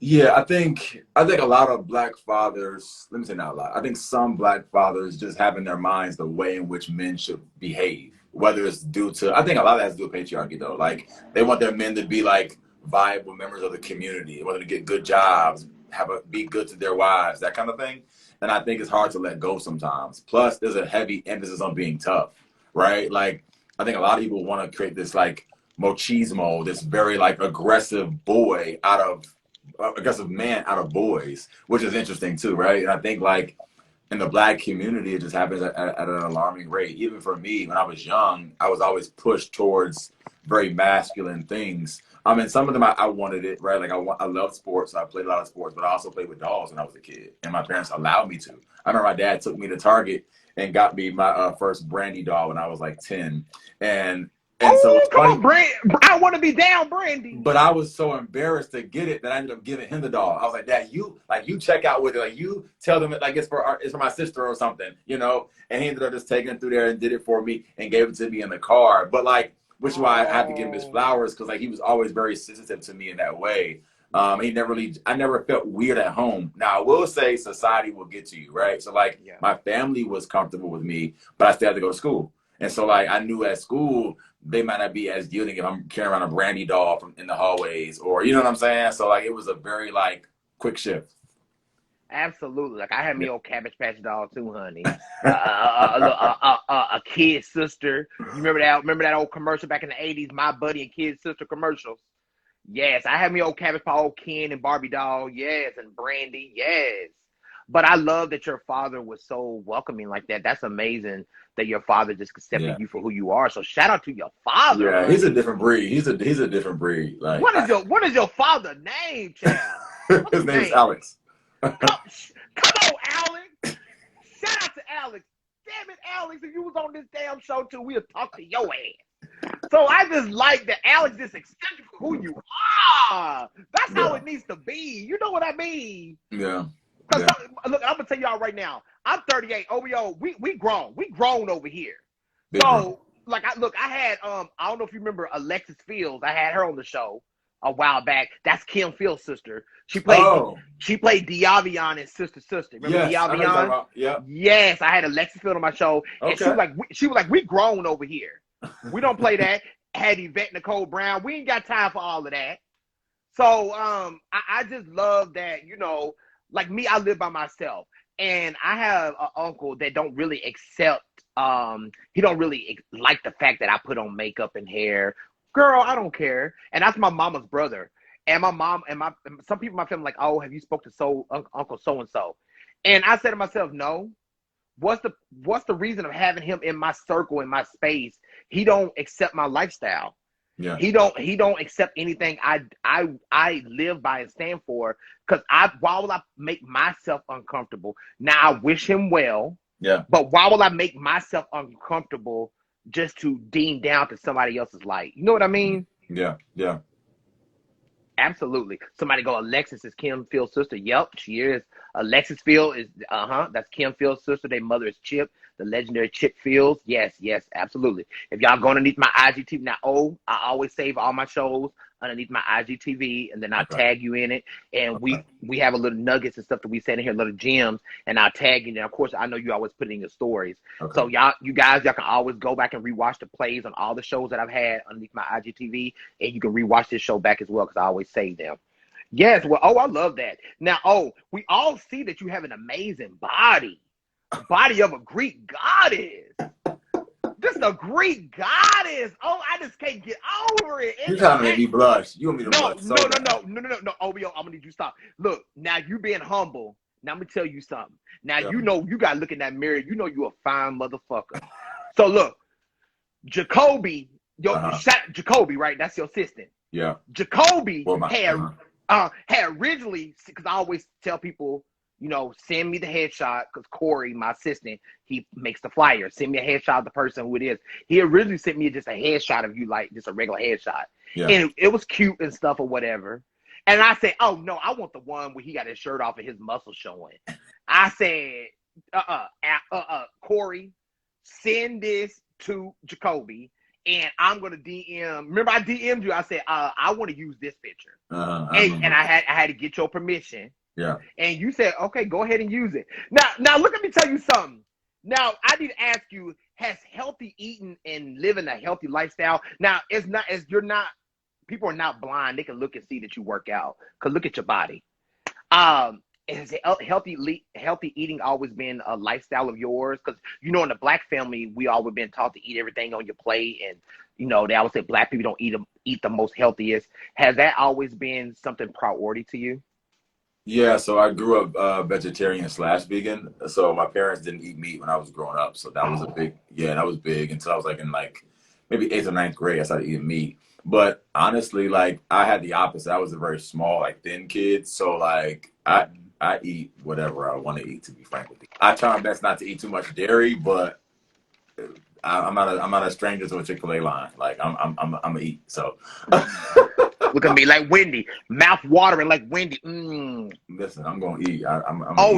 [SPEAKER 2] Yeah, I think a lot of Black fathers, let me say not a lot, I think some Black fathers just have in their minds the way in which men should behave, whether it's due to, I think a lot of that has to do with patriarchy though. Like they want their men to be like viable members of the community, they want them to get good jobs, be good to their wives, that kind of thing. And I think it's hard to let go sometimes. Plus there's a heavy emphasis on being tough, right? Like I think a lot of people want to create this like machismo, this very like aggressive man out of boys, which is interesting too, right? And I think like in the Black community, it just happens at an alarming rate. Even for me, when I was young, I was always pushed towards very masculine things. I mean, some of them I wanted it, right? Like I love sports, so I played a lot of sports, but I also played with dolls when I was a kid, and my parents allowed me to. I remember my dad took me to Target and got me my first Brandy doll when I was like 10, and so
[SPEAKER 3] come on, Brandy. I want to be down, Brandy.
[SPEAKER 2] But I was so embarrassed to get it that I ended up giving him the doll. I was like, Dad, you check out with it. Like you tell them like it's for my sister or something, you know? And he ended up just taking it through there and did it for me and gave it to me in the car. But like, which is why I had to give him his flowers, because like he was always very sensitive to me in that way. I never felt weird at home. Now I will say society will get to you, right? So like my family was comfortable with me, but I still had to go to school. And so like I knew at school they might not be as yielding if I'm carrying around a Brandy doll in the hallways, or you know what I'm saying? So like it was a very like quick shift.
[SPEAKER 3] Absolutely. Like I had me old Cabbage Patch doll too, honey. A Kid Sister. You remember that old commercial back in the 80s, My Buddy and Kid Sister commercials? Yes, I had me old Cabbage Patch, old Ken and Barbie doll. Yes, and Brandy. Yes. But I love that your father was so welcoming like that. That's amazing that your father just accepted you for who you are. So shout out to your father.
[SPEAKER 2] Yeah, he's a different breed. He's a different breed. Like
[SPEAKER 3] what is your father's name, child?
[SPEAKER 2] His name is Alex.
[SPEAKER 3] Come on, Alex. Shout out to Alex. Damn it, Alex, if you was on this damn show too, we'll talk to your ass. So I just like that Alex just accepted for who you are. That's how it needs to be. You know what I mean?
[SPEAKER 2] Yeah.
[SPEAKER 3] Look, I'm gonna tell y'all right now. I'm 38. OBIO, we grown. We grown over here.
[SPEAKER 2] Big room.
[SPEAKER 3] So, like, I had I don't know if you remember Alexis Fields. I had her on the show a while back. That's Kim Fields' sister. She played Diavion in Sister Sister. Remember
[SPEAKER 2] Yes, I know you're talking
[SPEAKER 3] Diavion?
[SPEAKER 2] about. Yep.
[SPEAKER 3] Yes, I had Alexis Field on my show, and
[SPEAKER 2] Okay.
[SPEAKER 3] she was like, we grown over here. We don't play that. Had Yvette Nicole Brown. We ain't got time for all of that. So I just love that, you know, like me, I live by myself. And I have an uncle that don't really accept, he don't really like the fact that I put on makeup and hair. Girl, I don't care. And that's my mama's brother. And my mom and some people in my family like, oh, have you spoke to Uncle so-and-so? And I said to myself, no. What's the reason of having him in my circle, in my space? He don't accept my lifestyle.
[SPEAKER 2] Yeah.
[SPEAKER 3] He don't accept anything I live by and stand for. Because why will I make myself uncomfortable? Now I wish him well.
[SPEAKER 2] Yeah.
[SPEAKER 3] But why will I make myself uncomfortable just to deem down to somebody else's light? You know what I mean?
[SPEAKER 2] Yeah. Yeah.
[SPEAKER 3] Absolutely. Somebody go, Alexis is Kim Field's sister. Yep, she is. Alexis Field is, that's Kim Field's sister. Their mother is Chip, the legendary Chip Fields. Yes, absolutely. If y'all go underneath my IGTV, now, I always save all my shows underneath my IGTV, and then I'll tag you in it. And we have a little nuggets and stuff that we say in here, little gems, and I'll tag you. And of course, I know you always put it in your stories.
[SPEAKER 2] Okay.
[SPEAKER 3] So you guys can always go back and rewatch the plays on all the shows that I've had underneath my IGTV, and you can rewatch this show back as well because I always save them. Yes, well, I love that. Now, we all see that you have an amazing body of a Greek goddess. Just a Greek goddess. Oh, I just can't get over it.
[SPEAKER 2] You're trying to make me blush. You want me to blush?
[SPEAKER 3] No. OBO, I'm gonna need you to stop. Look, now you being humble. Now I'm gonna tell you something. Now you know you gotta look in that mirror. You know you a fine motherfucker. So look, Jacoby, Jacoby, right? That's your assistant.
[SPEAKER 2] Yeah.
[SPEAKER 3] Jacoby had originally, because I always tell people, you know, send me the headshot, because Corey, my assistant, he makes the flyer. Send me a headshot of the person who it is. He originally sent me just a headshot of you, like just a regular headshot. Yeah. And it was cute and stuff or whatever. And I said, oh, no, I want the one where he got his shirt off and his muscles showing. I said, Corey, send this to Jacoby, and I'm going to DM. Remember, I DM'd you. I said, I want to use this picture. And I had to get your permission.
[SPEAKER 2] Yeah. And
[SPEAKER 3] you said, okay, go ahead and use it. Now, look, let me tell you something. Now, I need to ask you, has healthy eating and living a healthy lifestyle, now, people are not blind. They can look and see that you work out. Because look at your body. Has healthy eating always been a lifestyle of yours? Because, you know, in the Black family, we always been taught to eat everything on your plate. And, you know, they always say Black people don't eat the most healthiest. Has that always been something priority to you?
[SPEAKER 2] Yeah, so I grew up vegetarian/vegan. So my parents didn't eat meat when I was growing up. So that was that was big until I was like in maybe 8th or 9th grade. I started eating meat. But honestly, like I had the opposite. I was a very small, thin kid. So like I eat whatever I want to eat, to be frank with you. I try my best not to eat too much dairy, but I'm not a stranger to a Chick-fil-A line. Like I'm gonna eat. So
[SPEAKER 3] look at me like Wendy, mouth watering like Wendy.
[SPEAKER 2] Listen, I'm gonna eat.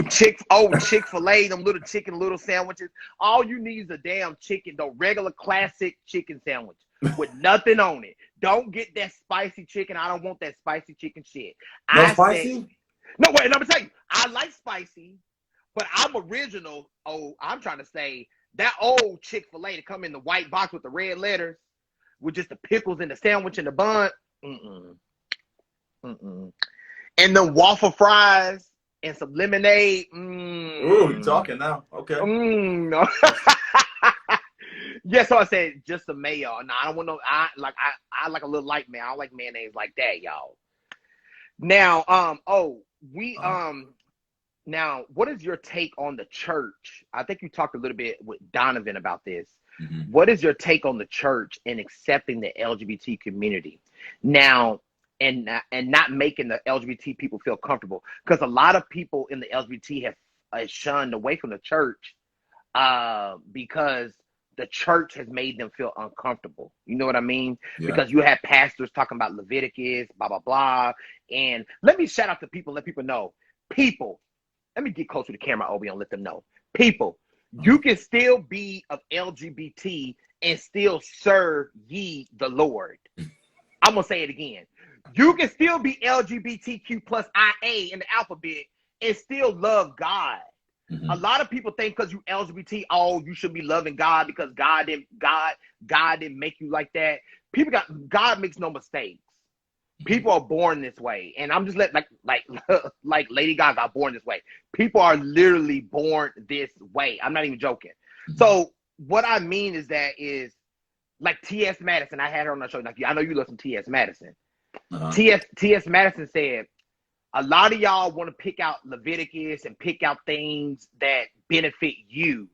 [SPEAKER 3] Chick-fil-A, them little sandwiches. All you need is a damn chicken, the regular classic chicken sandwich with nothing on it. Don't get that spicy chicken. I don't want that spicy chicken shit.
[SPEAKER 2] Spicy?
[SPEAKER 3] No, wait, let me tell you. I like spicy, but I'm original. Oh, I'm trying to say that old Chick-fil-A to come in the white box with the red letters with just the pickles and the sandwich and the bun. And the waffle fries and some lemonade.
[SPEAKER 2] Ooh, you talking now? Okay.
[SPEAKER 3] No. Yeah, so I said just some mayo. No, I don't want no. I like a little light man. I don't like mayonnaise like that, y'all. Now, now, what is your take on the church? I think you talked a little bit with Donovan about this. Mm-hmm. What is your take on the church in accepting the LGBT community now, and not making the LGBT people feel comfortable? Because a lot of people in the LGBT have shunned away from the church because the church has made them feel uncomfortable. You know what I mean? Yeah. Because you have pastors talking about Leviticus, blah, blah, blah. And let me shout out to people, let people know. People, let me get close to the camera, Obi, and let them know. People, You can still be of LGBT and still serve ye the Lord. I'm going to say it again. You can still be LGBTQ plus IA in the alphabet and still love God. A lot of people think because you LGBT, you should be loving God because God didn't make you like that. God makes no mistakes. People are born this way, and I'm just like Lady Gaga born this way. People are literally born this way. I'm not even joking. So what I mean is like T.S. Madison. I had her on the show. Like, I know you listen to T.S. Madison. T.S. Madison said, a lot of y'all want to pick out Leviticus and pick out things that benefit you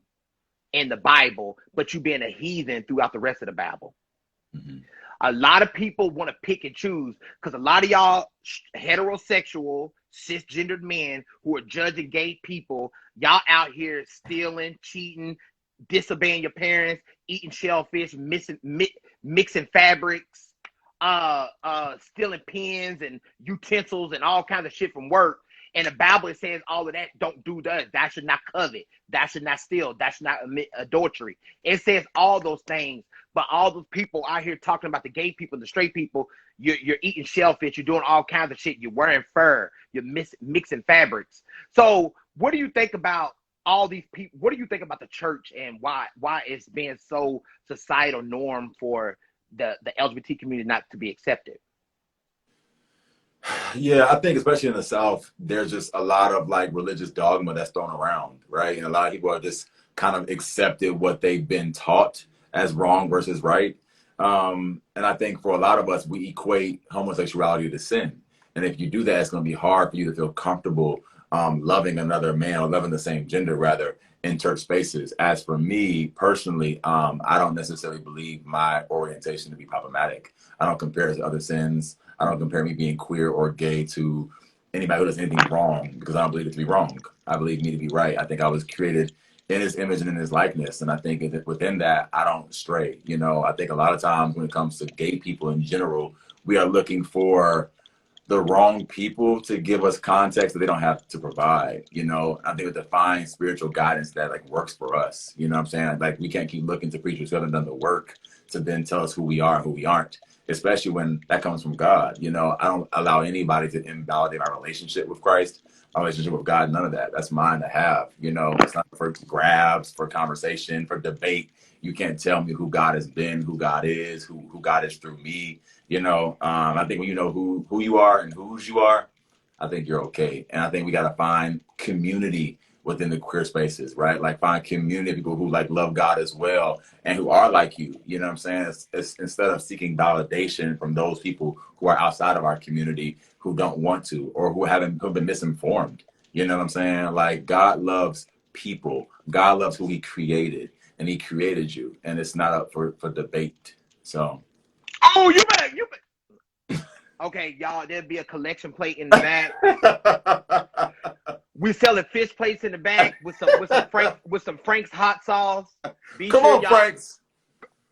[SPEAKER 3] in the Bible, but you being a heathen throughout the rest of the Bible. A lot of people want to pick and choose because a lot of y'all heterosexual, cisgendered men who are judging gay people, y'all out here stealing, cheating, disobeying your parents, eating shellfish, mixing fabrics, stealing pens and utensils and all kinds of shit from work. And the Bible says all of that, don't do that. Thou should not covet. Thou should not steal. Thou should not commit adultery. It says all those things. But all those people out here talking about the gay people, the straight people, you're eating shellfish. You're doing all kinds of shit. You're wearing fur. You're mixing fabrics. So what do you think about all these people? What do you think about the church and why it's been so societal norm for the LGBT community not to be accepted?
[SPEAKER 2] Yeah, I think especially in the South, there's just a lot of like religious dogma that's thrown around, right? And a lot of people are just kind of accepted what they've been taught as wrong versus right. And I think for a lot of us, we equate homosexuality to sin. And if you do that, it's going to be hard for you to feel comfortable loving another man or loving the same gender rather in church spaces. As for me personally, I don't necessarily believe my orientation to be problematic. I don't compare it to other sins. I don't compare me being queer or gay to anybody who does anything wrong because I don't believe it to be wrong. I believe me to be right. I think I was created in his image and in his likeness. And I think within that, I don't stray. You know, I think a lot of times when it comes to gay people in general, we are looking for the wrong people to give us context that they don't have to provide. You know, I think we have to find spiritual guidance that like works for us. You know what I'm saying? Like we can't keep looking to preachers who haven't done the work to then tell us who we are and who we aren't, especially when that comes from God. You know, I don't allow anybody to invalidate my relationship with Christ, my relationship with God, none of that. That's mine to have. You know, it's not for grabs, for conversation, for debate. You can't tell me who God has been, who God is, who God is through me. You know, I think when you know who you are and whose you are, I think you're okay. And I think we got to find community within the queer spaces, right? Like find community people who like love God as well and who are like you. You know what I'm saying? It's instead of seeking validation from those people who are outside of our community who don't want to or who've been misinformed. You know what I'm saying? Like God loves people. God loves who he created and he created you. And it's not up for debate. So.
[SPEAKER 3] Oh, you better. Okay, y'all, there'll be a collection plate in the back. We're selling fish plates in the back with some Frank's hot sauce.
[SPEAKER 2] Come on, Frank's.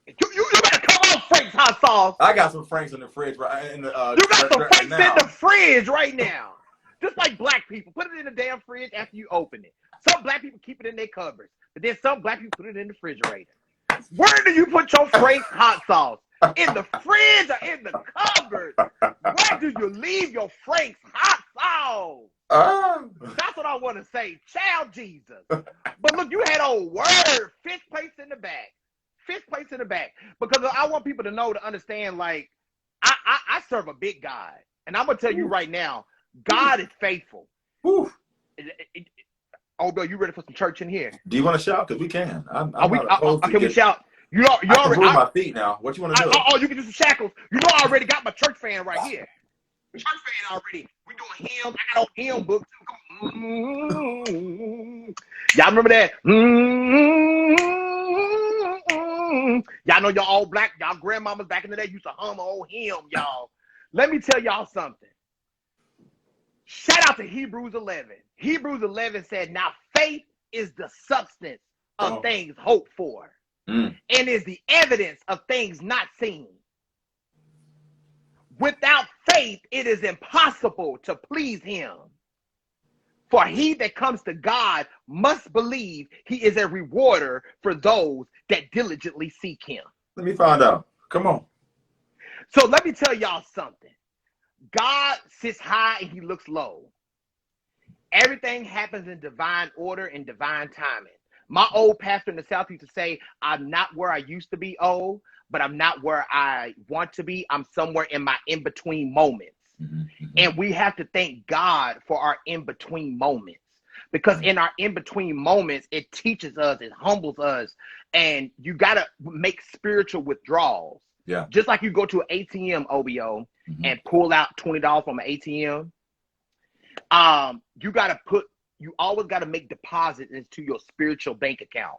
[SPEAKER 3] You better come on, Frank's hot sauce.
[SPEAKER 2] I got some Frank's in the fridge right in the.
[SPEAKER 3] You got some Frank's in the fridge right now. Just like black people, put it in the damn fridge after you open it. Some black people keep it in their cupboards, but then some black people put it in the refrigerator. Where do you put your Frank's hot sauce? In the fridge or in the cupboard? Where do you leave your Frank's hot sauce? That's what I want to say. Child Jesus. But look, you had a word. Fish plates in the back. Fish plates in the back. Because I want people to know, to understand, like, I serve a big God. And I'm going to tell you right now, God is faithful. Oh, Bill, you ready for some church in here?
[SPEAKER 2] Do you want to shout? Because we can.
[SPEAKER 3] Can we shout? You already
[SPEAKER 2] move my feet now. What you want to do?
[SPEAKER 3] You can do some shackles. You know, I already got my church fan right here. Church fan already. We doing hymns. I got on hymn book too. Y'all remember that? Y'all know y'all old black, y'all grandmamas back in the day used to hum an old hymn, y'all. Let me tell y'all something. Shout out to Hebrews 11. Hebrews 11 said, now faith is the substance of things hoped for. And is the evidence of things not seen. Without faith, it is impossible to please him. For he that comes to God must believe he is a rewarder for those that diligently seek him.
[SPEAKER 2] Let me find out. Come on.
[SPEAKER 3] So let me tell y'all something. God sits high and he looks low. Everything happens in divine order and divine timing. My old pastor in the South used to say, I'm not where I used to be old, but I'm not where I want to be. I'm somewhere in my in-between moments. And we have to thank God for our in-between moments. Because in our in-between moments, it teaches us, it humbles us, and you got to make spiritual withdrawals.
[SPEAKER 2] Yeah.
[SPEAKER 3] Just like you go to an ATM, OBO, and pull out $20 from an ATM. You always got to make deposits into your spiritual bank account.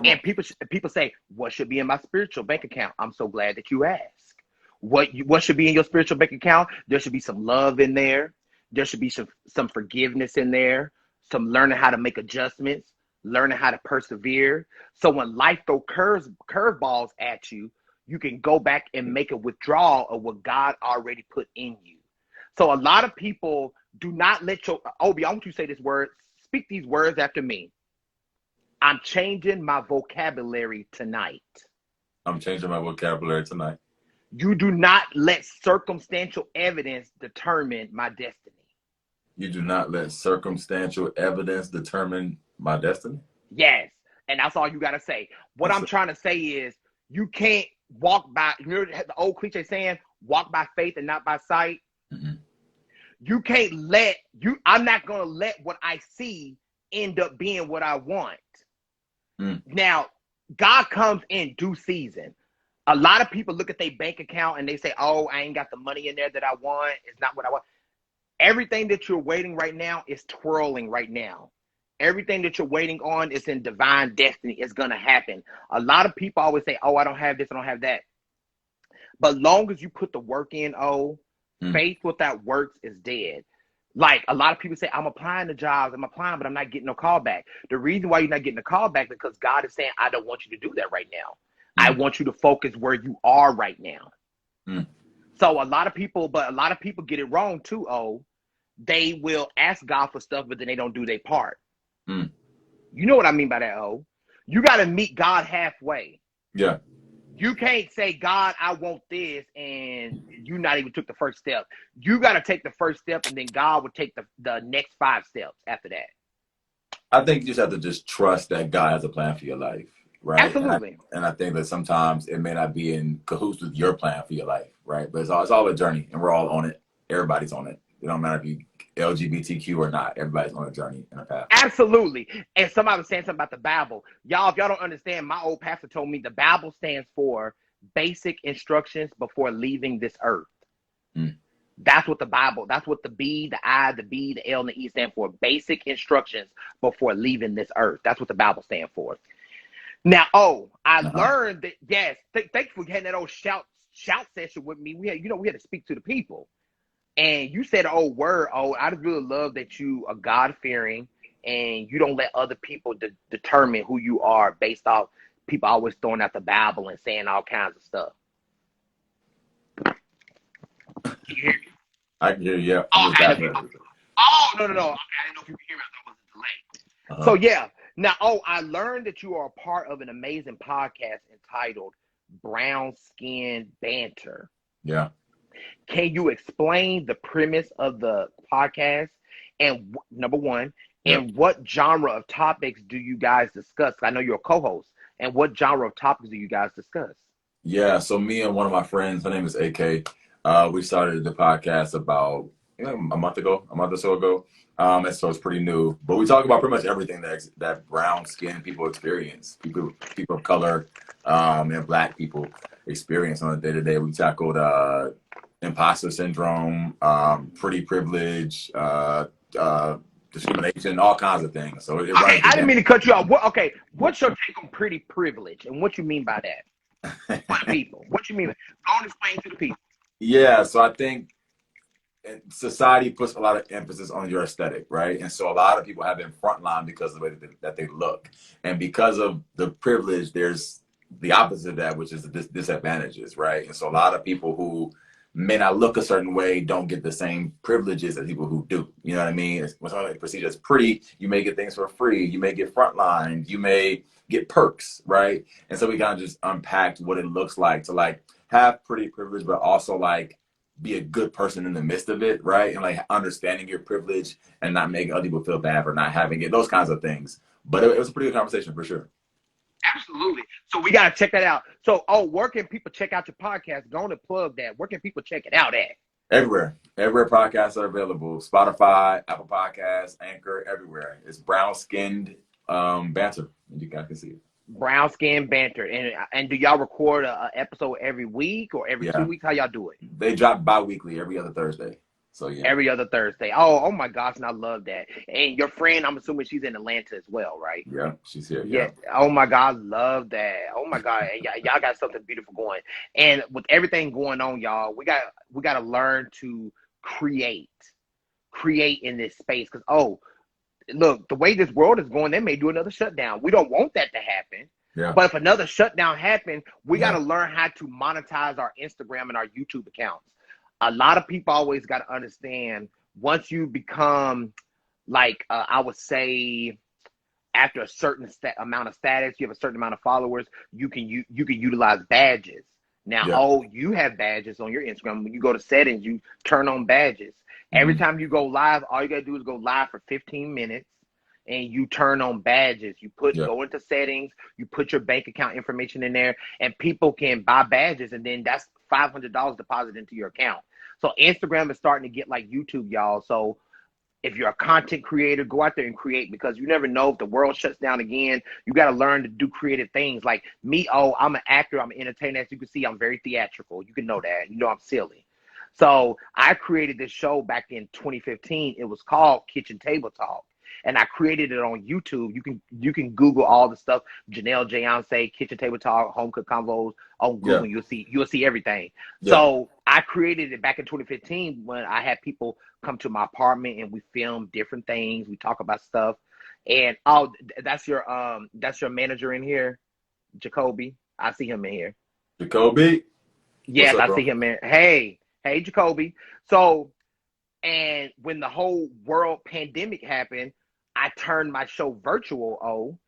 [SPEAKER 3] And people say, what should be in my spiritual bank account? I'm so glad that you asked. What should be in your spiritual bank account? There should be some love in there. There should be some forgiveness in there. Some learning how to make adjustments, learning how to persevere. So when life throws curveballs at you, you can go back and make a withdrawal of what God already put in you. So a lot of people do not let your, Obi, I want you to say this word, speak these words after me. I'm changing my vocabulary tonight.
[SPEAKER 2] I'm changing my vocabulary tonight.
[SPEAKER 3] You do not let circumstantial evidence determine my destiny.
[SPEAKER 2] You do not let circumstantial evidence determine my destiny?
[SPEAKER 3] Yes. And that's all you got to say. What I'm trying to say is you can't walk by, you know the old cliche saying, walk by faith and not by sight? You can't I'm not going to let what I see end up being what I want. Now, God comes in due season. A lot of people look at their bank account and they say, oh, I ain't got the money in there that I want. It's not what I want. Everything that you're waiting right now is twirling right now. Everything that you're waiting on is in divine destiny. It's going to happen. A lot of people always say, oh, I don't have this, I don't have that. But long as you put the work in, faith without works is dead. Like a lot of people say, I'm applying to jobs, but I'm not getting no call back. The reason why you're not getting a call back is because God is saying, I don't want you to do that right now. I want you to focus where you are right now. So a lot of people get it wrong too, They will ask God for stuff, but then they don't do their part. You know what I mean by that, You got to meet God halfway.
[SPEAKER 2] Yeah.
[SPEAKER 3] You can't say, God, I want this, and you not even took the first step. You got to take the first step, and then God will take the next 5 steps after that.
[SPEAKER 2] I think you just have to just trust that God has a plan for your life, right?
[SPEAKER 3] Absolutely.
[SPEAKER 2] And I think that sometimes it may not be in cahoots with your plan for your life, right? But it's all a journey, and we're all on it. Everybody's on it. It don't matter if you LGBTQ or not. Everybody's on a journey and a path.
[SPEAKER 3] Absolutely. And somebody was saying something about the Bible. Y'all, if y'all don't understand, my old pastor told me the Bible stands for basic instructions before leaving this earth. That's what the Bible, that's what the B, the I, the B, the L, and the E stand for. Basic instructions before leaving this earth. That's what the Bible stands for. Now, I learned that, yes, thank you for having that old shout session with me. We had to speak to the people. And you said, word, I just really love that you are God-fearing and you don't let other people determine who you are based off people always throwing out the Bible and saying all kinds of stuff. Can you hear me?
[SPEAKER 2] I can hear you, yeah.
[SPEAKER 3] No. I didn't know if you could hear me. I thought it was a delay. So, yeah. Now, I learned that you are a part of an amazing podcast entitled Brown Skin Banter.
[SPEAKER 2] Yeah.
[SPEAKER 3] Can you explain the premise of the podcast and number one, and what genre of topics do you guys discuss? I know you're a co-host. And what genre of topics do you guys discuss?
[SPEAKER 2] Yeah, so me and one of my friends, her name is AK, we started the podcast about a month or so ago. And so it's pretty new. But we talk about pretty much everything that brown skinned people experience, people of color, and Black people experience on a day-to-day. We tackled imposter syndrome, pretty privilege, discrimination, all kinds of things. So
[SPEAKER 3] I didn't mean to cut you off. What's your take on pretty privilege and what you mean by that? For the people, what you mean? Go and explain to the people.
[SPEAKER 2] Yeah, so I think society puts a lot of emphasis on your aesthetic, right? And so a lot of people have been frontline because of the way that they look. And because of the privilege, there's the opposite of that, which is the disadvantages, right? And so a lot of people who may not look a certain way, don't get the same privileges as people who do. You know what I mean? When something perceived as pretty, you may get things for free. You may get frontline. You may get perks, right? And so we kind of just unpacked what it looks like to like have pretty privilege, but also like be a good person in the midst of it, right? And like understanding your privilege and not making other people feel bad for not having it, those kinds of things. But it was a pretty good conversation for sure.
[SPEAKER 3] Absolutely. So we got to check that out. So, where can people check out your podcast? Go on and plug that. Where can people check it out at?
[SPEAKER 2] Everywhere podcasts are available. Spotify, Apple Podcasts, Anchor, everywhere. It's Brown Skinned Banter. You guys can see it.
[SPEAKER 3] Brown Skin Banter. And do y'all record an episode every week or every 2 weeks? How y'all do it?
[SPEAKER 2] They drop bi-weekly every other Thursday. So yeah.
[SPEAKER 3] Every other Thursday. Oh my gosh, and I love that. And your friend, I'm assuming she's in Atlanta as well, right?
[SPEAKER 2] Yeah, she's here.
[SPEAKER 3] Yeah. Oh my God, I love that. Oh my God, and y'all got something beautiful going. And with everything going on, y'all, we got to learn to create in this space. Because look, the way this world is going, they may do another shutdown. We don't want that to happen.
[SPEAKER 2] Yeah.
[SPEAKER 3] But if another shutdown happens, we got to learn how to monetize our Instagram and our YouTube accounts. A lot of people always got to understand, once you become like, I would say, after a certain amount of status, you have a certain amount of followers, you can utilize badges. Now, you have badges on your Instagram. When you go to settings, you turn on badges. Every time you go live, all you got to do is go live for 15 minutes and you turn on badges. You go into settings, you put your bank account information in there, and people can buy badges, and then that's $500 deposited into your account. So Instagram is starting to get like YouTube, y'all. So if you're a content creator, go out there and create, because you never know if the world shuts down again. You got to learn to do creative things. Like me, I'm an actor, I'm an entertainer. As you can see, I'm very theatrical. You can know that. You know I'm silly. So I created this show back in 2015. It was called Kitchen Table Talk. And I created it on YouTube. You can Google all the stuff. Janelle Jayonce, Kitchen Table Talk, Home Cook Convos on Google. You'll see everything. Yeah. So I created it back in 2015 when I had people come to my apartment and we filmed different things. We talk about stuff. And that's your manager in here, Jacoby. I see him in here.
[SPEAKER 2] Jacoby?
[SPEAKER 3] Yes, I see him in. Hey, Jacoby. So, and when the whole world pandemic happened, I turned my show virtual.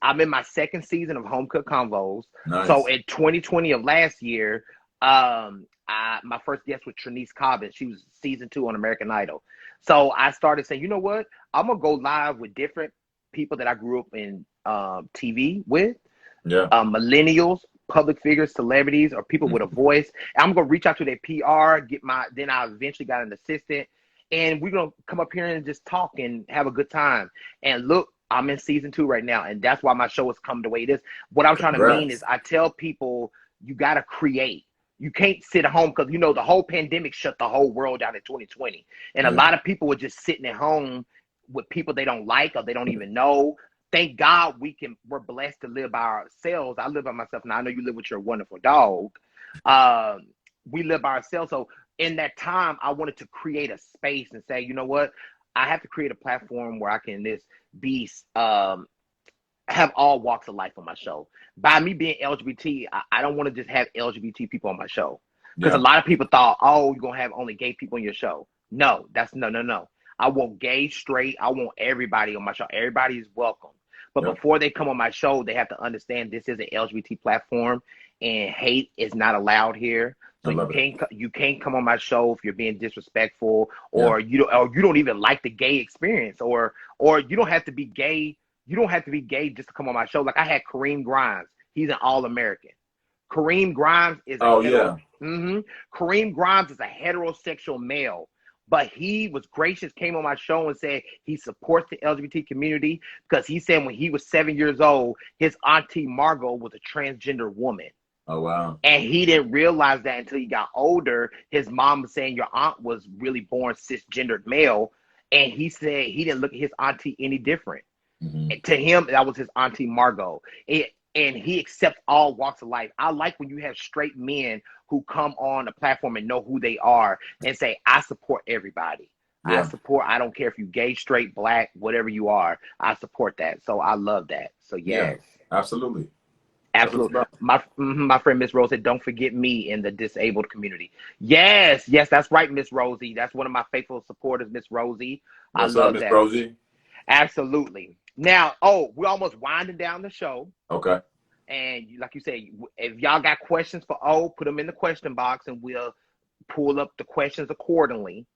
[SPEAKER 3] I'm in my second season of Home Cook Convos. Nice. So in 2020 of last year, my first guest was Trinice Cobbins. She was season 2 on American Idol. So I started saying, you know what? I'm going to go live with different people that I grew up in TV with. Yeah. Millennials, public figures, celebrities, or people with a voice. And I'm going to reach out to their PR, then I eventually got an assistant. And we're going to come up here and just talk and have a good time. And look, I'm in season 2 right now. And that's why my show has come the way it is. What I'm trying to mean is I tell people, you got to create. You can't sit at home, because, the whole pandemic shut the whole world down in 2020. And a lot of people were just sitting at home with people they don't like or they don't even know. Thank God we're blessed to live by ourselves. I live by myself now. I know you live with your wonderful dog. We live by ourselves. So in that time, I wanted to create a space and say, you know what? I have to create a platform where I can have all walks of life on my show. By me being LGBT, I don't want to just have LGBT people on my show. Because a lot of people thought, you're going to have only gay people on your show. No, no. I want gay, straight. I want everybody on my show. Everybody is welcome. But before they come on my show, they have to understand this is an LGBT platform and hate is not allowed here. So you can't come on my show if you're being disrespectful or you don't even like the gay experience or you don't have to be gay. You don't have to be gay just to come on my show. Like I had Kareem Grimes. He's an All-American. Kareem Grimes is Kareem Grimes is a heterosexual male. But he was gracious, came on my show and said he supports the LGBT community because he said when he was 7 years old, his auntie Margot was a transgender woman.
[SPEAKER 2] Oh, wow.
[SPEAKER 3] And he didn't realize that until he got older. His mom was saying your aunt was really born cisgendered male. And he said he didn't look at his auntie any different. Mm-hmm. To him, that was his auntie Margot. And he accepts all walks of life. I like when you have straight men who come on a platform and know who they are and say, I support everybody. Yeah. I don't care if you gay, straight, black, whatever you are. I support that. So I love that. So yes.
[SPEAKER 2] Yeah, absolutely.
[SPEAKER 3] Absolutely. My friend Miss Rose said, "Don't forget me in the disabled community." Yes, that's right, Miss Rosie. That's one of my faithful supporters, Miss Rosie.
[SPEAKER 2] What's up, Miss Rosie?
[SPEAKER 3] Absolutely. Now, we're almost winding down the show.
[SPEAKER 2] Okay.
[SPEAKER 3] And like you said, if y'all got questions for O, put them in the question box, and we'll pull up the questions accordingly,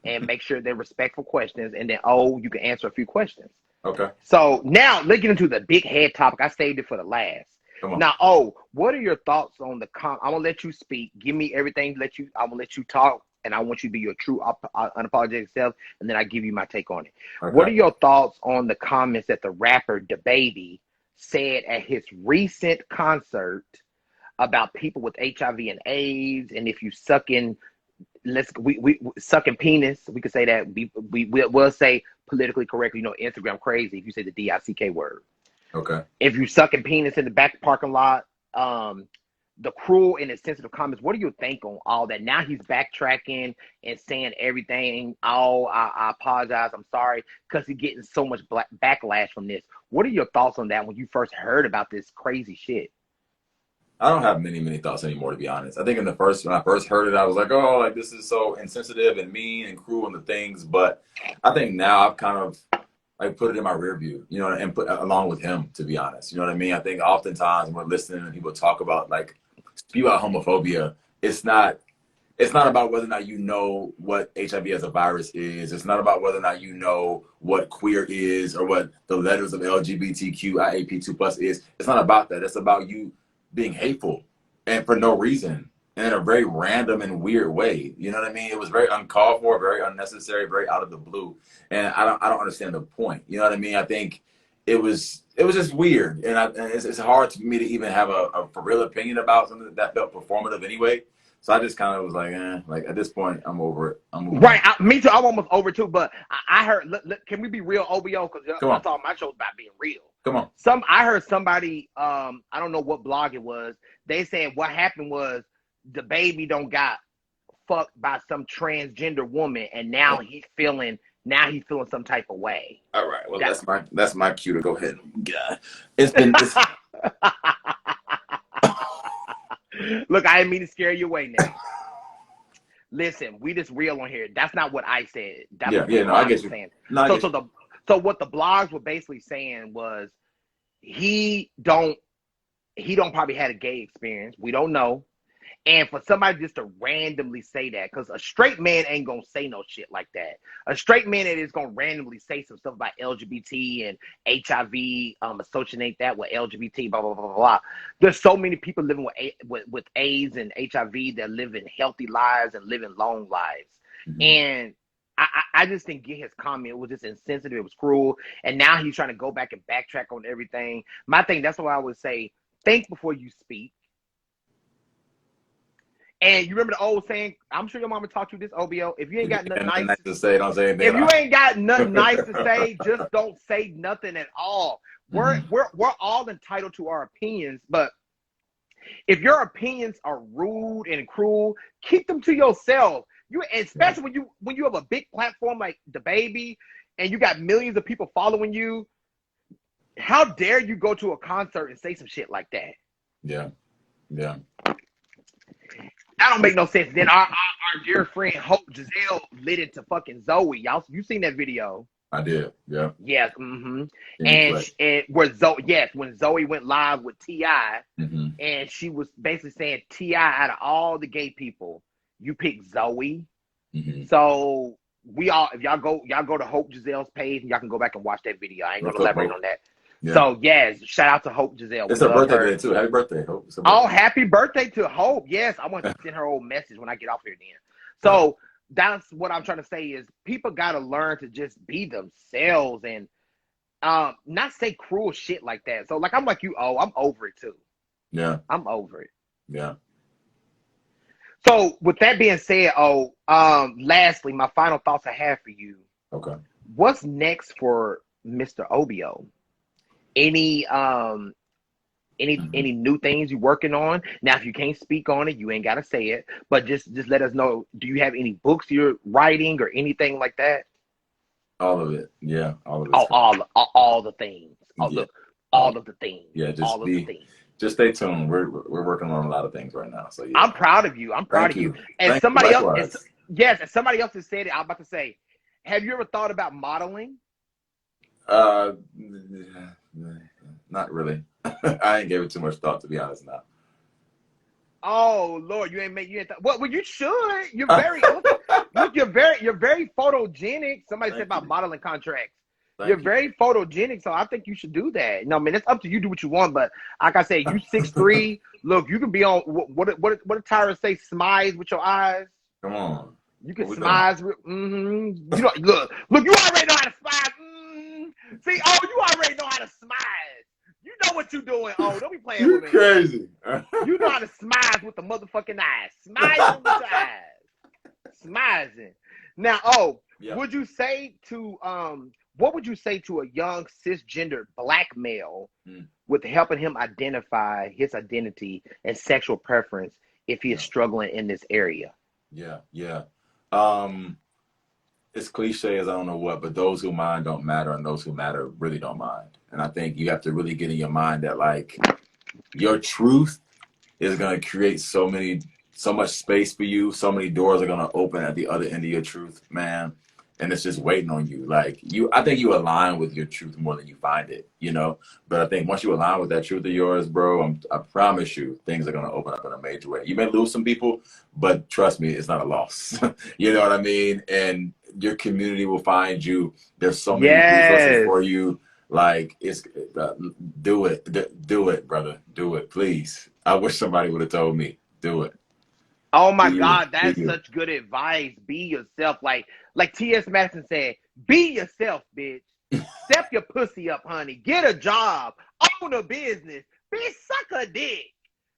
[SPEAKER 3] and make sure they're respectful questions. And then O, you can answer a few questions.
[SPEAKER 2] Okay.
[SPEAKER 3] So now let's get into the big head topic. I saved it for the last. Now, what are your thoughts on the I'm gonna let you speak. Give me everything. I'm gonna let you talk, and I want you to be your true unapologetic self, and then I give you my take on it. Okay. What are your thoughts on the comments that the rapper DaBaby said at his recent concert about people with HIV and AIDS, and if you sucking penis, we could say that we'll say politically correctly, Instagram crazy if you say the DICK word.
[SPEAKER 2] Okay.
[SPEAKER 3] If you sucking penis in the back parking lot, the cruel and insensitive comments, what do you think on all that? Now he's backtracking and saying everything. I apologize. I'm sorry, because he's getting so much backlash from this. What are your thoughts on that when you first heard about this crazy shit?
[SPEAKER 2] I don't have many thoughts anymore, to be honest. I think when I first heard it, I was like, this is so insensitive and mean and cruel and the things. But I think now I've kind of put it in my rear view, and put along with him, to be honest. You know what I mean? I think oftentimes when we're listening and people talk about speak about homophobia, it's not about whether or not you know what HIV as a virus is. It's not about whether or not you know what queer is or what the letters of LGBTQIAP2+ is. It's not about that. It's about you being hateful and for no reason and in a very random and weird way. You know what I mean? It was very uncalled for, very unnecessary, very out of the blue. And I don't understand the point. You know what I mean? I think it was just weird. And it's hard for me to even have a for real opinion about something that felt performative anyway. So I just kind of was like, at this point, I'm over it.
[SPEAKER 3] Right. Me too. I'm almost over too. But I heard, can we be real, OBO? Because that's all my show's about, being real.
[SPEAKER 2] Come on.
[SPEAKER 3] I heard somebody, I don't know what blog it was. They said what happened was DaBaby don't got fucked by some transgender woman, and now he's feeling some type of way.
[SPEAKER 2] All right. Well, that's my cue to go ahead. God, it's been.
[SPEAKER 3] Look, I didn't mean to scare you away now. Listen, we just real on here. That's not what I said. That's
[SPEAKER 2] I get you.
[SPEAKER 3] Saying. So what the blogs were basically saying was he don't probably had a gay experience. We don't know. And for somebody just to randomly say that, because a straight man ain't gonna say no shit like that. A straight man that is gonna randomly say some stuff about LGBT and HIV, associate that with LGBT, blah blah blah blah blah. There's so many people living with AIDS and HIV that live in healthy lives and living long lives. Mm-hmm. And I just didn't get his comment. It was just insensitive. It was cruel. And now he's trying to go back and backtrack on everything. My thing, that's why I would say, think before you speak. And you remember the old saying, I'm sure your mama taught you this, OBO, if you ain't got nothing nice to say, don't say anything. If you ain't got nothing nice to say, just don't say nothing at all. We're all entitled to our opinions, but if your opinions are rude and cruel, keep them to yourself. Especially when you have a big platform like DaBaby and you got millions of people following you. How dare you go to a concert and say some shit like that?
[SPEAKER 2] Yeah. Yeah.
[SPEAKER 3] That don't make no sense. Then our dear friend Hope Giselle lit into fucking Zoe. You seen that video?
[SPEAKER 2] I did. Yeah.
[SPEAKER 3] Yes. Mm-hmm. And when Zoe went live with T.I., mm-hmm. and she was basically saying, T.I., out of all the gay people, you pick Zoe. Mm-hmm. So if y'all go to Hope Giselle's page, and y'all can go back and watch that video. I ain't gonna elaborate on that. Yeah. So yes, shout out to Hope Giselle.
[SPEAKER 2] It's her birthday today too. Happy birthday, Hope.
[SPEAKER 3] Happy birthday to Hope. Yes, I want to send her a message when I get off here then. So that's what I'm trying to say is people gotta learn to just be themselves and not say cruel shit like that. So I'm like you, I'm over it too.
[SPEAKER 2] Yeah.
[SPEAKER 3] I'm over it.
[SPEAKER 2] Yeah.
[SPEAKER 3] So with that being said, lastly, my final thoughts I have for you.
[SPEAKER 2] Okay.
[SPEAKER 3] What's next for Mr. OBIO? Any new things you working on? Now, if you can't speak on it, you ain't gotta say it. But just let us know. Do you have any books you're writing or anything like that?
[SPEAKER 2] All of it, yeah, all of it.
[SPEAKER 3] All the things. All of the things.
[SPEAKER 2] Yeah, just Just stay tuned. We're working on a lot of things right now. So yeah.
[SPEAKER 3] I'm proud of you. I'm proud of you. And
[SPEAKER 2] Thank
[SPEAKER 3] somebody
[SPEAKER 2] you.
[SPEAKER 3] else, yes, and somebody else has said it. I'm about to say, have you ever thought about modeling?
[SPEAKER 2] Not really. I ain't gave it too much thought, to be honest now.
[SPEAKER 3] Oh Lord, you ain't well, you should. You're very look, you're very photogenic. Somebody said about modeling contracts. You're very photogenic, so I think you should do that. No, I mean, it's up to you. Do what you want, but like I said, you 6'3". Look, you can be on what did Tyra say? Smize with your eyes.
[SPEAKER 2] Come on,
[SPEAKER 3] you can smize. You know, look, you already know how to smize. See, you already know how to smize. You know what you're doing. Don't be playing with me.
[SPEAKER 2] You're crazy.
[SPEAKER 3] You know how to smize with the motherfucking eyes. Smizing with your eyes. Smizing. Now, would you say to what would you say to a young cisgender black male with helping him identify his identity and sexual preference if he is struggling in this area?
[SPEAKER 2] Yeah. It's cliche as I don't know what, but those who mind don't matter, and those who matter really don't mind. And I think you have to really get in your mind that like your truth is gonna create so much space for you. So many doors are gonna open at the other end of your truth, man. And it's just waiting on you. Like I think you align with your truth more than you find it, you know? But I think once you align with that truth of yours, bro, I promise you, things are going to open up in a major way. You may lose some people, but trust me, it's not a loss. You know what I mean? And your community will find you. There's so many resources for you. Like do it, brother. Do it, please. I wish somebody would have told me, do it.
[SPEAKER 3] Oh my God, that's such good advice. Be yourself. Like T.S. Madison said, be yourself, bitch. Step your pussy up, honey. Get a job. Own a business. Bitch, suck a dick.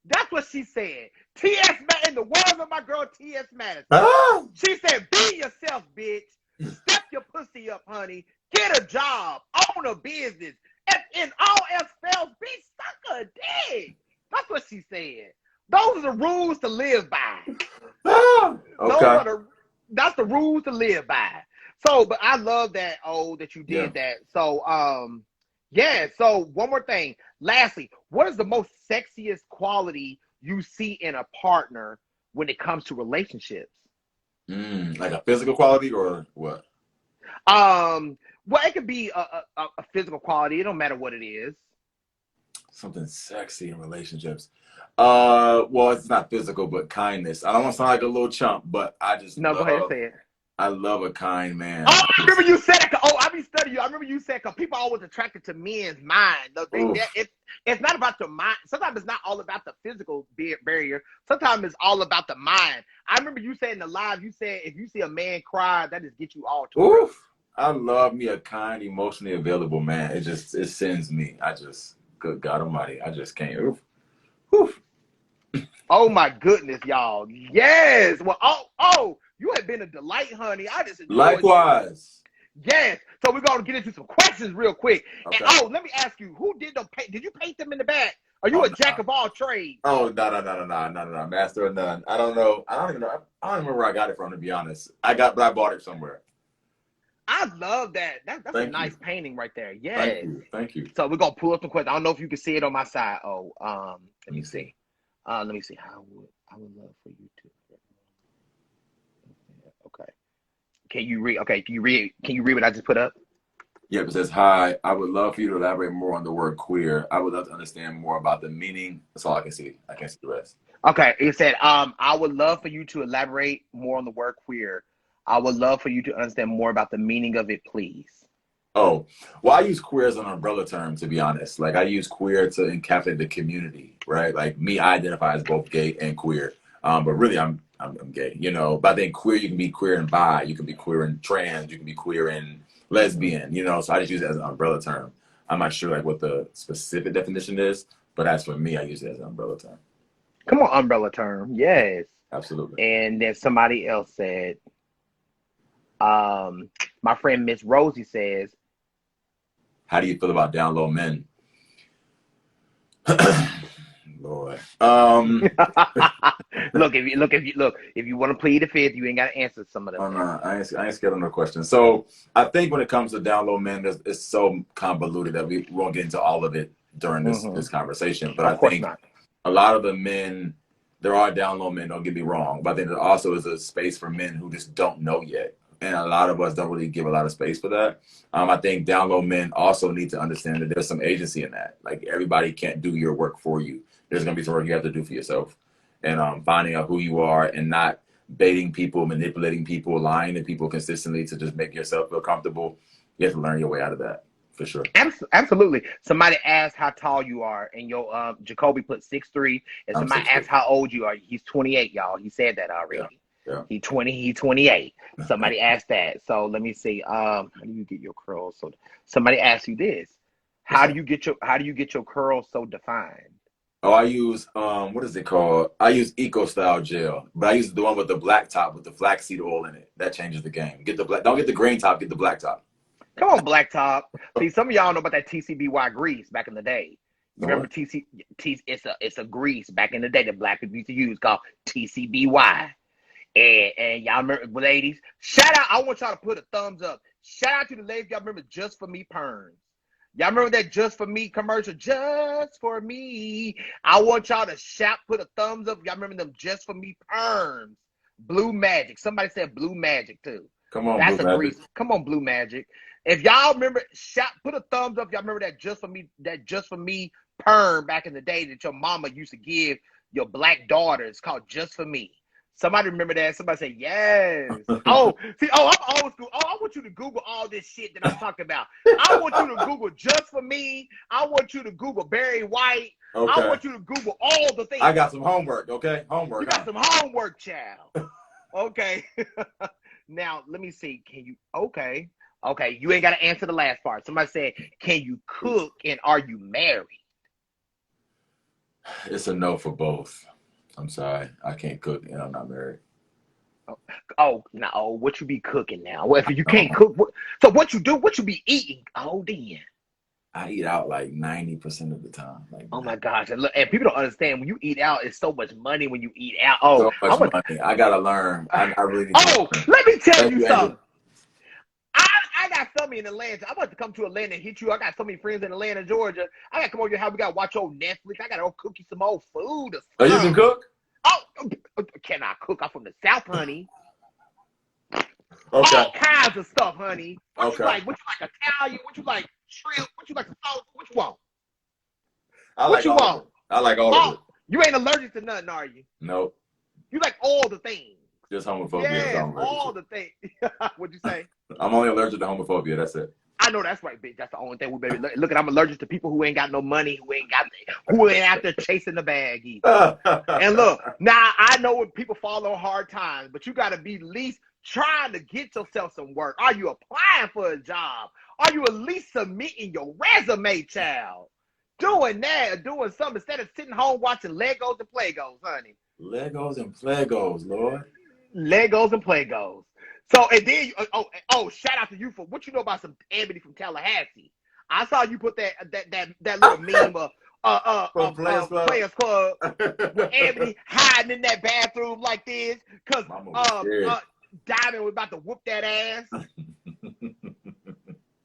[SPEAKER 3] That's what she said. T.S. Madison, in the words of my girl T.S. Madison, she said, be yourself, bitch. Step your pussy up, honey. Get a job. Own a business. And all else fails, bitch, suck a dick. That's what she said. Those are the rules to live by.
[SPEAKER 2] Okay.
[SPEAKER 3] That's the rules to live by. So, but I love that, that you did that. So, so one more thing. Lastly, what is the most sexiest quality you see in a partner when it comes to relationships?
[SPEAKER 2] Like a physical quality or what?
[SPEAKER 3] Well, it could be a physical quality. It don't matter what it is.
[SPEAKER 2] Something sexy in relationships. Well, it's not physical, but kindness. I don't want to sound like a little chump, but I just
[SPEAKER 3] go ahead and say it.
[SPEAKER 2] I love a kind man.
[SPEAKER 3] I remember you said it. I be studying you. I remember you said because people are always attracted to men's mind. It's not about your mind. Sometimes it's not all about the physical barrier. Sometimes it's all about the mind. I remember you saying in the live, you said if you see a man cry, that just gets you all to
[SPEAKER 2] I love me a kind, emotionally available man. It sends me. Good God Almighty, I just can't.
[SPEAKER 3] Oh my goodness, y'all. Yes. Well, you have been a delight, honey. I just enjoyed
[SPEAKER 2] Likewise.
[SPEAKER 3] You. Yes. So we're going to get into some questions real quick.
[SPEAKER 2] Okay.
[SPEAKER 3] And let me ask you, who did the paint? Did you paint them in the back? Are you a jack of all trades?
[SPEAKER 2] Oh, no. Master of none. I don't know. I don't even remember where I got it from, to be honest. I bought it somewhere.
[SPEAKER 3] I love that. That's a nice painting right there. Yes.
[SPEAKER 2] Thank you.
[SPEAKER 3] So we're going to pull up some questions. I don't know if you can see it on my side. Let me see. Let me see. I would love for you to. Okay. Can you read? Okay. Can you read what I just put up?
[SPEAKER 2] Yeah, it says, hi, I would love for you to elaborate more on the word queer. I would love to understand more about the meaning. That's all I can see. I can't see the rest.
[SPEAKER 3] Okay. It said, I would love for you to elaborate more on the word queer. I would love for you to understand more about the meaning of it, please.
[SPEAKER 2] Oh, well, I use queer as an umbrella term, to be honest. Like, I use queer to encapsulate the community, right? Like, me, I identify as both gay and queer. But really, I'm gay, you know. But I think queer, you can be queer and bi. You can be queer and trans. You can be queer and lesbian, you know. So I just use it as an umbrella term. I'm not sure, like, what the specific definition is. But as for me, I use it as an umbrella term.
[SPEAKER 3] Come on, umbrella term. Yes.
[SPEAKER 2] Absolutely.
[SPEAKER 3] And then somebody else said, my friend Miss Rosie says,
[SPEAKER 2] how do you feel about down low men? Lord.
[SPEAKER 3] Look, if you want to plead the fifth, you ain't got to answer some of them.
[SPEAKER 2] Oh, no, I ain't scared of no question. So I think when it comes to down low men, it's so convoluted that we won't get into all of it. during this conversation. But
[SPEAKER 3] Of
[SPEAKER 2] I
[SPEAKER 3] course
[SPEAKER 2] think
[SPEAKER 3] not.
[SPEAKER 2] a lot of the men, there are down low men, don't get me wrong, but I think there also is a space for men who just don't know yet. And a lot of us don't really give a lot of space for that. I think down low men also need to understand that there's some agency in that. Like, everybody can't do your work for you. There's going to be some work you have to do for yourself. And finding out who you are and not baiting people, manipulating people, lying to people consistently to just make yourself feel comfortable. You have to learn your way out of that, for sure.
[SPEAKER 3] Absolutely. Somebody asked how tall you are, and your Jacoby put 6'3", and somebody asked how old you are. He's 28, y'all. He said that already.
[SPEAKER 2] Yeah.
[SPEAKER 3] He 28. Somebody asked that. So let me see. How do you get your curls? So somebody asked you this. How do you get your curls so defined?
[SPEAKER 2] Oh, I use what is it called? I use Eco Style gel, but I use the one with the black top with the flaxseed oil in it. That changes the game. Don't get the green top, get the black top.
[SPEAKER 3] Come on, black top. See, some of y'all know about that TCBY grease back in the day. You remember it's a grease back in the day that black people used to use called TCBY. And y'all remember, ladies, shout out. I want y'all to put a thumbs up. Shout out to the ladies. Y'all remember Just For Me perms. Y'all remember that Just For Me commercial? Just For Me. I want y'all to put a thumbs up. Y'all remember them Just For Me perms. Blue Magic. Somebody said Blue Magic too.
[SPEAKER 2] Come on,
[SPEAKER 3] that's
[SPEAKER 2] Blue
[SPEAKER 3] a
[SPEAKER 2] Magic.
[SPEAKER 3] grease. Come on, Blue Magic. If y'all remember, put a thumbs up. Y'all remember that Just For Me perm back in the day that your mama used to give your black daughters, called Just For Me. Somebody remember that? Somebody say yes. I'm old school. I want you to Google all this shit that I'm talking about. I want you to Google Just For Me. I want you to Google Barry White. Okay. I want you to Google all the things.
[SPEAKER 2] I got some homework, okay? Homework.
[SPEAKER 3] You got some homework, child. Okay. Now, let me see. Can you, okay, you ain't got to answer the last part. Somebody said, can you cook and are you married?
[SPEAKER 2] It's a no for both. I'm sorry. I can't cook and I'm not married.
[SPEAKER 3] Oh, no. What you be cooking now? Well, if you can't cook, so what you do? What you be eating? Oh, then.
[SPEAKER 2] I eat out like 90% of the time.
[SPEAKER 3] Oh my gosh. And, look, and people don't understand when you eat out, it's so much money when you eat out. Oh,
[SPEAKER 2] so much money. I got to learn. I really need
[SPEAKER 3] to learn. Let me tell you something.
[SPEAKER 2] I
[SPEAKER 3] got somebody in Atlanta. I'm about to come to Atlanta and hit you. I got so many friends in Atlanta, Georgia. I got to come over your house. We got to watch old Netflix. I got to cook you some old food.
[SPEAKER 2] Oh, you can cook?
[SPEAKER 3] Oh, can I cook? I'm from the South, honey.
[SPEAKER 2] Okay.
[SPEAKER 3] All kinds of stuff, honey. What you like Italian? What you like shrimp? What you like sauce? What you want? What you want?
[SPEAKER 2] I like all of it.
[SPEAKER 3] You ain't allergic to nothing, are you?
[SPEAKER 2] Nope.
[SPEAKER 3] You like all the things.
[SPEAKER 2] Just homophobia.
[SPEAKER 3] Yeah, all the things. What'd you say?
[SPEAKER 2] I'm only allergic to homophobia. That's it.
[SPEAKER 3] I know that's right, bitch. That's the only thing we better look at. I'm allergic to people who ain't got no money, who ain't out there chasing the bag either. And look, now I know when people fall on hard times, but you got to be at least trying to get yourself some work. Are you applying for a job? Are you at least submitting your resume, child? Doing that, doing something instead of sitting home watching Legos and Plegos, honey.
[SPEAKER 2] Legos and Plegos, Lord.
[SPEAKER 3] Legos and Plegos. So, and then, shout out to you for what you know about some Ebony from Tallahassee. I saw you put that little meme of Players Club with Ebony hiding in that bathroom like this because Diamond was about to whoop that ass.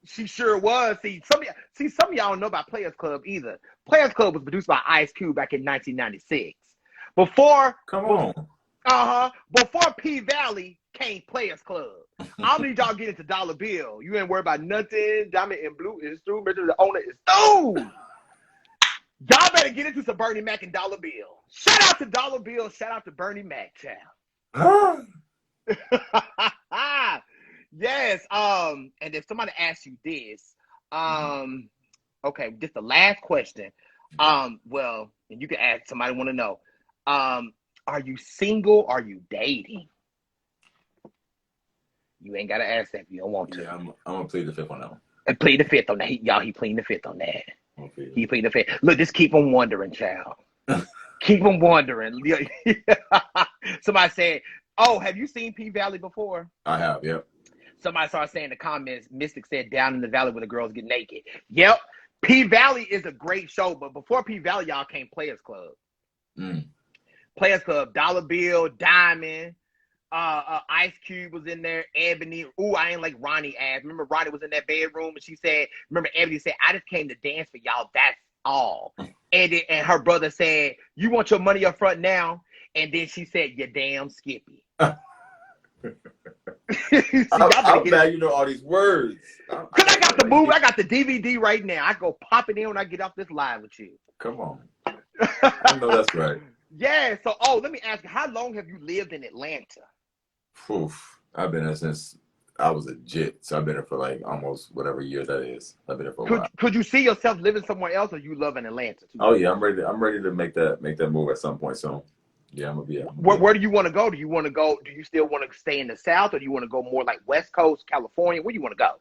[SPEAKER 3] She sure was. Some of y'all don't know about Players Club either. Players Club was produced by Ice Cube back in 1996. Before P Valley came Players Club. I don't need y'all to get into Dollar Bill. You ain't worried about nothing. Diamond and Blue is through. The owner is through. Y'all better get into some Bernie Mac and Dollar Bill. Shout out to Dollar Bill. Shout out to Bernie Mac, child. Yes. And if somebody asks you this, okay, just the last question. Well, and you can ask somebody want to know. Are you single? Are you dating? You ain't gotta ask that if you don't want to.
[SPEAKER 2] Yeah, I'm gonna plead the fifth on that one.
[SPEAKER 3] And plead the fifth on that. He pleading the fifth on that. He pleading the fifth. Look, just keep on wondering, child. Keep on wondering. Somebody said, "Oh, have you seen P Valley before?"
[SPEAKER 2] I have. Yep. Somebody
[SPEAKER 3] started saying in the comments, Mystic said, "Down in the Valley where the girls get naked." Yep. P Valley is a great show, but before P Valley, y'all came Players Club. Players Club, Dollar Bill, Diamond, Ice Cube was in there, Ebony. Ooh, I ain't like Ronnie ass. Remember Ronnie was in that bedroom and she said, remember Ebony said, "I just came to dance for y'all. all. And her brother said, "You want your money up front now?" And then she said, "You damn Skippy." See,
[SPEAKER 2] I'm glad you know all these words.
[SPEAKER 3] Cause I got the movie, I got the DVD right now. I go pop it in when I get off this live with you.
[SPEAKER 2] Come on. I know that's right.
[SPEAKER 3] Yeah. So, let me ask you, how long have you lived in Atlanta?
[SPEAKER 2] Oof. I've been there since I was a jit. So I've been there for like almost whatever year that is. I've been there for a while.
[SPEAKER 3] Could you see yourself living somewhere else, or you love in Atlanta too?
[SPEAKER 2] Oh yeah, I'm ready to make that move at some point soon. Yeah, I'm gonna be.
[SPEAKER 3] Where do you want to go? Do you still want to stay in the South, or do you want to go more like West Coast, California? Where do you want to go?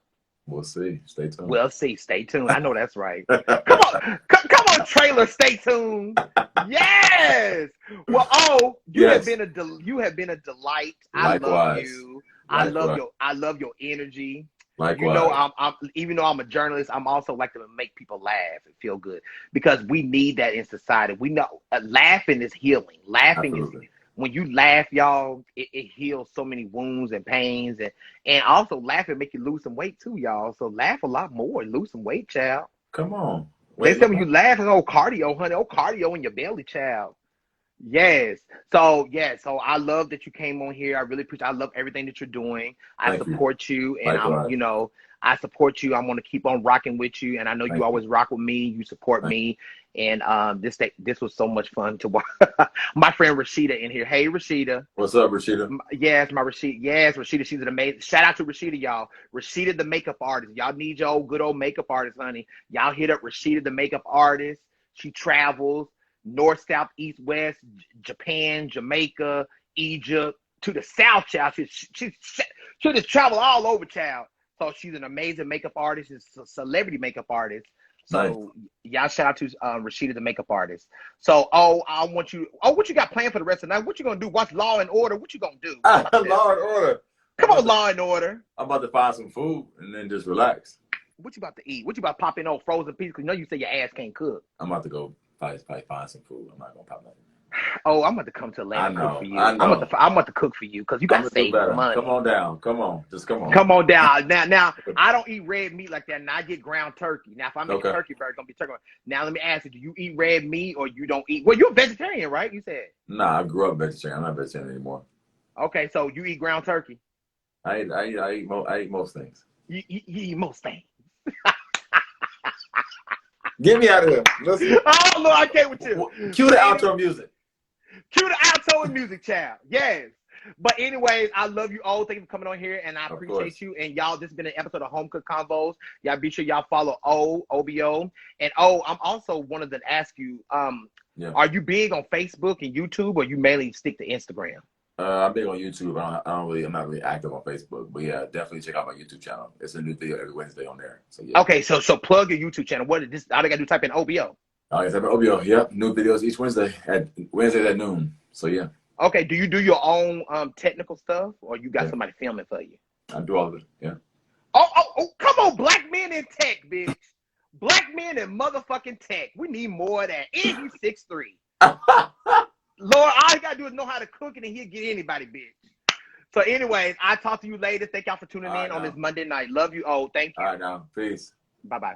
[SPEAKER 2] We'll see. Stay tuned.
[SPEAKER 3] We'll see. Stay tuned. I know that's right. Come on, trailer. Stay tuned. Yes. Well, you have been a delight. I love you.
[SPEAKER 2] Likewise.
[SPEAKER 3] I love your energy.
[SPEAKER 2] Likewise.
[SPEAKER 3] You know, I'm even though I'm a journalist, I'm also like to make people laugh and feel good, because we need that in society. We know laughing is healing. Laughing
[SPEAKER 2] Absolutely.
[SPEAKER 3] is, when you laugh, y'all, it heals so many wounds and pains, and also laughing make you lose some weight too, y'all. So laugh a lot more and lose some weight, child.
[SPEAKER 2] Come on.
[SPEAKER 3] They say when you laugh, it's cardio, honey. Cardio in your belly, child. Yes. So I love that you came on here. I really appreciate. I love everything that you're doing. I support you, and I support you. I'm going to keep on rocking with you, and I know you always rock with me. You support me, and this was so much fun to watch. My friend Rashida in here. Hey, Rashida.
[SPEAKER 2] What's up, Rashida?
[SPEAKER 3] Yes, my Rashida. Yes, Rashida. She's an amazing. Shout out to Rashida, y'all. Rashida, the makeup artist. Y'all need your good old makeup artist, honey. Y'all hit up Rashida, the makeup artist. She travels north, south, east, west, Japan, Jamaica, Egypt, to the south, child. She just travel all over, child. So she's an amazing makeup artist. She's a celebrity makeup artist. So y'all shout out to Rashida, the makeup artist. So I want you. What you got planned for the rest of the night? What you gonna do? Watch Law and Order? What you gonna do?
[SPEAKER 2] Law and Order.
[SPEAKER 3] Come on, Law and Order.
[SPEAKER 2] I'm about to find some food and then just relax.
[SPEAKER 3] What you about to eat? What you about to pop in on frozen pizza? Because you know you say your ass can't cook.
[SPEAKER 2] I'm about to go probably find some food. I'm not gonna pop nothing.
[SPEAKER 3] Oh, I'm about to come to Atlanta and cook for you.
[SPEAKER 2] I know.
[SPEAKER 3] I'm about to cook for you because you got to save money.
[SPEAKER 2] Come on down. Come on. Just come on.
[SPEAKER 3] Come on down. Now, I don't eat red meat like that. Now, I get ground turkey. Now, if I make a turkey burger, it's going to be turkey. Now, let me ask you, do you eat red meat or you don't eat? Well, you're a vegetarian, right? You said.
[SPEAKER 2] Nah, I grew up vegetarian. I'm not vegetarian anymore.
[SPEAKER 3] Okay, so you eat ground turkey?
[SPEAKER 2] I eat most things.
[SPEAKER 3] You eat most things.
[SPEAKER 2] Get me out of here. Listen.
[SPEAKER 3] Oh, Lord, I can't with you.
[SPEAKER 2] Cue the outro music.
[SPEAKER 3] Cue the outro and music, child. Yes. But anyways, I love you all. Thank you for coming on here, and I appreciate you. And y'all, this has been an episode of Home Cook Convos. Y'all be sure y'all follow OBIO. And I'm also wanted to ask you, are you big on Facebook and YouTube, or you mainly stick to Instagram? I'm
[SPEAKER 2] big on YouTube. I'm not really active on Facebook, but yeah, definitely check out my YouTube channel. It's a new video every Wednesday on there. So yeah.
[SPEAKER 3] Okay, so plug your YouTube channel. What is this? All they gotta do, type in OBIO.
[SPEAKER 2] Oh, yes, OBIO. Yep, new videos each Wednesday at noon. So yeah.
[SPEAKER 3] Okay, do you do your own technical stuff, or you got somebody filming for you?
[SPEAKER 2] I do all of it. Yeah.
[SPEAKER 3] Oh, come on, black men in tech, bitch. Black men in motherfucking tech. We need more of that. And he's 6'3". Lord, all you gotta do is know how to cook it, and he'll get anybody, bitch. So anyways, I'll talk to you later. Thank y'all for tuning in on this Monday night. Love you. Thank you.
[SPEAKER 2] All right, now. Peace.
[SPEAKER 3] Bye-bye.